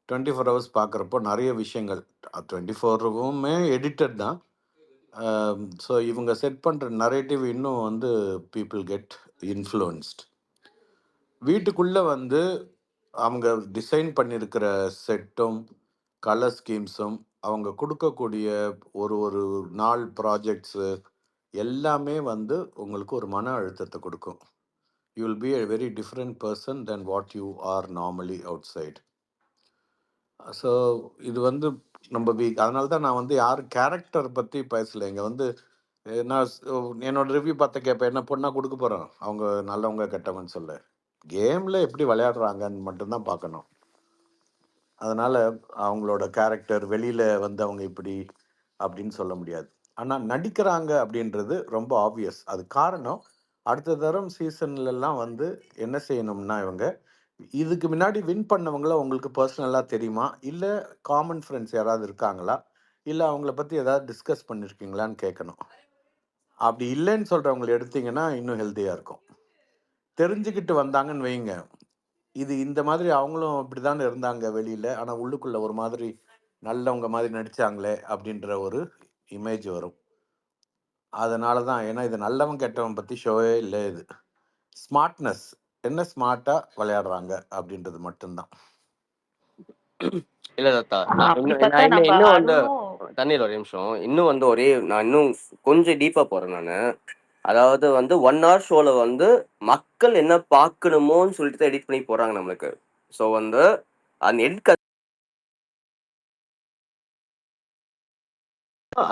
D: 24 hours பார்க்குறப்போ நிறைய விஷயங்கள் 24மே எடிட்டட் தான். ஸோ இவங்க செட் பண்ணுற நரேட்டிவ் இன்னும் வந்து பீப்புள் கெட் இன்ஃப்ளூயன்ஸ்ட். வீட்டுக்குள்ளே வந்து அவங்க டிசைன் பண்ணியிருக்கிற செட்டும் கலர் ஸ்கீம்ஸும் அவங்க கொடுக்கக்கூடிய ஒரு நாள் ப்ராஜெக்ட்ஸு எல்லாமே வந்து உங்களுக்கு ஒரு மன அழுத்தத்தை கொடுக்கும். You will be a very different person than what you are normally outside. So இது வந்து நம்ம அதனால தான் நான் வந்து யார் கேரக்டர் பற்றி பேசலை. இங்கே வந்து நான் என்னோட ரிவ்யூ பார்த்த கேட்பேன், என்ன பொண்ணாக கொடுக்க போகிறோம், அவங்க நல்லவங்க கெட்டவங்கன்னு சொல்ல, கேமில் எப்படி விளையாடுறாங்கன்னு மட்டும்தான் பார்க்கணும். அதனால் அவங்களோட கேரக்டர் வெளியில் வந்து அவங்க இப்படி அப்படின்னு சொல்ல முடியாது. ஆனால் நடிக்கிறாங்க அப்படின்றது ரொம்ப ஆப்வியஸ். அது காரணம் அடுத்த தரம் சீசன்லலாம் வந்து என்ன செய்யணும்னா இவங்க இதுக்கு முன்னாடி வின் பண்ணவங்கள உங்களுக்கு பர்சனலாக தெரியுமா, இல்லை காமன் ஃப்ரெண்ட்ஸ் யாராவது இருக்காங்களா, இல்லை அவங்கள பற்றி ஏதாவது டிஸ்கஸ் பண்ணியிருக்கீங்களான்னு கேட்கணும். அப்படி இல்லைன்னு சொல்கிறவங்களை எடுத்தீங்கன்னா இன்னும் ஹெல்த்தியாக இருக்கும். தெரிஞ்சுக்கிட்டு வந்தாங்கன்னு வைங்க, இது இந்த மாதிரி அவங்களும் இப்படி தானே இருந்தாங்க வெளியில், ஆனால் உள்ளுக்குள்ளே ஒரு மாதிரி நல்லவங்க மாதிரி நடித்தாங்களே அப்படின்ற ஒரு இமேஜ் வரும். அதனால தான், ஏன்னா இது நல்லவன் கெட்டவன் பற்றி ஷோவே இல்லை. இது ஸ்மார்ட்னஸ், என்ன ஸ்மார்ட்டாக விளையாடுறாங்க அப்படின்றது மட்டும்தான்.
E: இல்ல தாத்தா,
G: அப்படி பார்த்தா நம்ம
E: இன்னும் வந்து
G: அருணும்
E: தண்ணியில் ஒரு நிமிஷம் இன்னும் வந்து நான் இன்னும் கொஞ்சம் டீப்பா போறேன் நான். அதாவது வந்து 1 hour ஷோல வந்து மக்கள் என்ன பார்க்கணுமோன்னு சொல்லிட்டு எடிட் பண்ணி போறாங்க நம்மளுக்கு. ஸோ வந்து அந்த எடிட்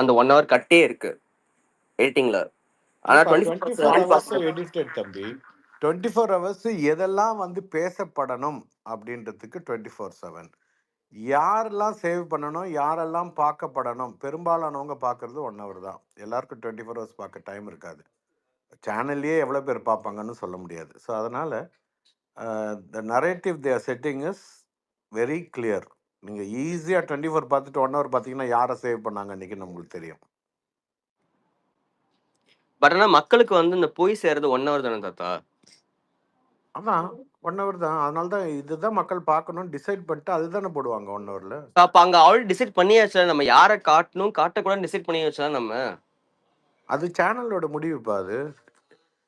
E: அந்த 1 hour கட்டே இருக்கு எடிட்டிங்ல. ஆனா
D: 24 hours எடிட்டட் தம்பி. 24 hours எதெல்லாம் வந்து பேசப்படணும் அப்படின்றதுக்கு 24/7. யாரெல்லாம் சேவ் பண்ணணும், யாரெல்லாம் பார்க்கப்படணும், பெரும்பாலானவங்க பார்க்கறது 1 ஹவர் தான். எல்லாருக்கும் 24 ஹவர்ஸ் பார்க்க டைம் இருக்காது. சேனல்லயே எவ்வளோ பேர் பார்ப்பாங்கன்னு சொல்ல முடியாது. ஸோ அதனால த narrative they are setting is very clear. நீங்க ஈஸியா 24 பார்த்துட்டு 1 ஹவர் பார்த்தீங்கன்னா யாரை சேவ் பண்ணாங்க அன்னைக்குன்னு உங்களுக்கு தெரியும்.
E: பட் ஆனா மக்களுக்கு வந்து இந்த போய் சேர்றது 1 ஹவர் தானே தாத்தா?
D: அதான் 1 ஹவர் தான். அதனால தான் இதுதான் மக்கள் பார்க்கணும்னு டிசைட் பண்ணிட்டு அதுதானே போடுவாங்க 1 ஹவர்ல.
E: அப்ப அங்க ஆல்ரெடி டிசைட் பண்ணியாச்சுல, நம்ம யாரை காட்டணும் காட்டக்கூடாதுன்னு டிசைட் பண்ணி வச்சா நம்ம.
D: அது சேனலோட முடிவுப்பா அது.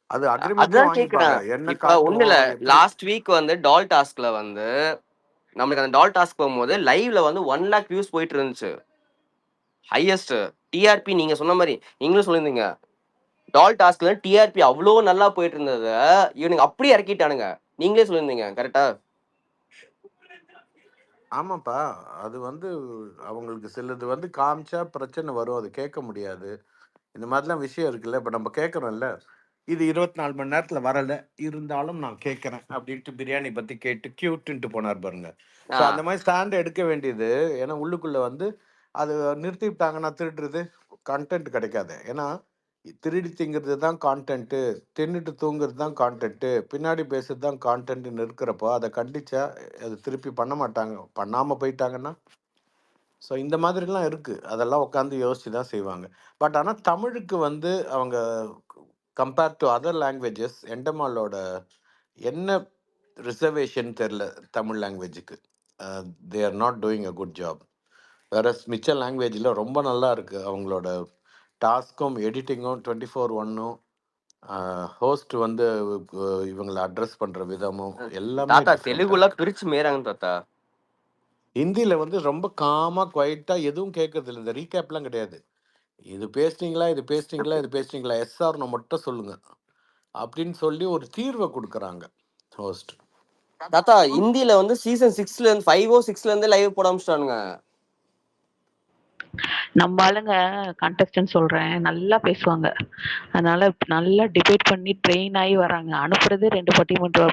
D: அது அக்ரிமெண்ட்ல
E: அதான் கேக்குறேன்.
D: வாங்கிப்பாங்க. என்ன
E: இப்ப ஒண்ணு இல்ல,
D: காட்டுவோம் எப்படி.
E: லாஸ்ட் வீக் வந்து டால் டாஸ்க்ல வந்து நம்மளுக்கு அந்த டால் டாஸ்க் போகும்போது லைவ்ல வந்து 1 lakh வியூஸ் போயிட்டு இருந்துச்சு. ஹையஸ்ட் டிஆர்பி நீங்க சொன்ன மாதிரி நீங்களும் சொல்லியிருந்தீங்க. டால் டாஸ்க்ல டிஆர்பி அவ்வளோ நல்லா போயிட்டு இருந்தது, இவனுங்க அப்படியே இறக்கிட்டானுங்க. நீங்களே சொல்லியிருந்தீங்க கரெக்டா?
D: ஆமாப்பா. அது வந்து அவங்களுக்கு சிலது வந்து காமிச்சா பிரச்சனை வரும். அது கேட்க முடியாது. இந்த மாதிரிலாம் விஷயம் இருக்குல்ல. இப்போ நம்ம கேட்குறோம்ல, இது 24 மணி நேரத்தில் வரல, இருந்தாலும் நான் கேட்குறேன் அப்படின்ட்டு பிரியாணி பற்றி கேட்டு கியூட்டுன்ட்டு போனார் பாருங்க. ஸோ அந்த மாதிரி ஸ்டாண்ட் எடுக்க வேண்டியது. ஏன்னா உள்ளுக்குள்ளே வந்து அது நிறுத்திவிட்டாங்கன்னா திருடுறது கண்டென்ட் கிடைக்காது. ஏன்னா திருடி திங்கிறது தான் கான்டென்ட்டு, தின்னுட்டு தூங்குறது தான் கான்டென்ட்டு, பின்னாடி பேசுறது தான் கான்டென்ட்னு இருக்கிறப்போ அதை கண்டிச்சா அது திருப்பி பண்ண மாட்டாங்க. பண்ணாமல் போயிட்டாங்கன்னா ஸோ இந்த மாதிரிலாம் இருக்குது. அதெல்லாம் உட்காந்து யோசிச்சு தான் செய்வாங்க. பட் ஆனால் தமிழுக்கு வந்து அவங்க கம்பேர் டு அதர் லாங்குவேஜஸ் எண்டமாலோட என்ன ரிசர்வேஷன் தெரில தமிழ் லாங்குவேஜுக்கு. They are not doing a good job. வேற மிச்ச லாங்குவேஜில் ரொம்ப நல்லா இருக்குது அவங்களோட டாஸ்க்கும் எடிட்டிங்கும் 24/1 ஹோஸ்ட் வந்து இவங்களை அட்ரஸ் பண்ணுற விதமும் எல்லாமே
E: தாத்தா
D: different ஆ
E: தெலுங்குல
D: இருக்கு.
E: பிரிச்சு மேறாங்க தாத்தா.
D: ஹிந்தியில் வந்து ரொம்ப காமாக குவைட்டாக எதுவும் கேட்கறது இல்லை. இந்த ரீகேப்லாம் கிடையாது. இது பேசுனீங்களா, இது பேசுனீங்களா, இது பேசுனீங்களா, எஸ்ஆர்னோ மட்டும் சொல்லுங்க அப்படின்னு சொல்லி ஒரு தீர்வை கொடுக்குறாங்க ஹோஸ்ட்.
E: தாத்தா இந்தியில வந்து சீசன் 6ல இருந்து 5 6ல இருந்து லைவ் போட ஆரம்பிச்சிட்டானுங்க.
G: நம்ம ஆளுங்க கண்டஸ்டன்ட் சொல்றேன் நல்லா பேசுவாங்க. அதனால நல்லா டிபேட் பண்ணி ட்ரெயின் ஆகி வராங்க. அனுப்புறது 2 பட்டிமன்ற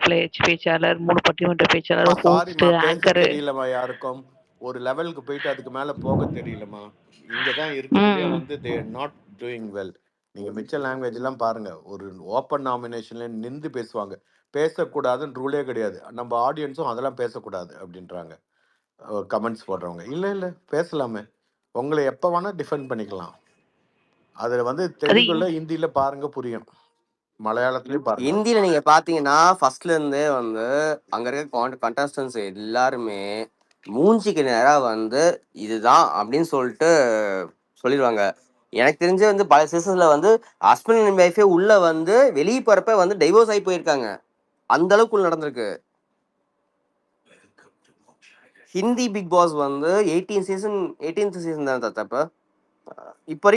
G: பேச்சாளர், 3 பட்டிமன்ற பேச்சாளர், ஹோஸ்ட்,
D: சாரிம்மா, பேச
G: ஆங்கர்.
D: தெரியலம்மா யாருக்கும். ஒரு லெவலுக்கு போயிட்டு அதுக்கு மேலே போக தெரியலம்மா. இங்கே தான் இருக்கிறதுலே வந்து தே நாட் டூயிங் வெல். நீங்கள் மிச்ச லாங்குவேஜ் எல்லாம் பாருங்க, ஒரு ஓப்பன் நாமினேஷன்ல நின்று பேசுவாங்க. பேசக்கூடாதுன்னு ரூலே கிடையாது. நம்ம ஆடியன்ஸும் அதெல்லாம் பேசக்கூடாது அப்படின்றாங்க. கமெண்ட்ஸ் போடுறவங்க இல்லை இல்லை பேசலாமே, உங்களை எப்போ வேணால் டிஃபெண்ட் பண்ணிக்கலாம். அதில் வந்து
G: அது
D: தெலுங்குல ஹிந்தியில் பாருங்க புரியும், மலையாளத்துலேயும் பாருங்க.
E: இந்தியில நீங்க பாத்தீங்கன்னா ஃபர்ஸ்ட்ல இருந்தே வந்து அங்க இருக்க கண்டஸ்டன்ஸ் எல்லாருமே மூஞ்சிக்கு நேரா வந்து இதுதான் அப்படின்னு சொல்லிட்டு சொல்லிடுவாங்க. எனக்கு தெரிஞ்ச வந்து பல சீசன்ல வந்து ஹஸ்பண்ட் அண்ட் ஒய்ஃபே உள்ள வந்து வெளியே போறப்ப வந்து டைவோர்ஸ் ஆகி போயிருக்காங்க. அந்த அளவுக்கு நடந்திருக்கு. ஹிந்தி பிக் பாஸ் வந்து 18th சீசன் தானே தாத்தா? இப்ப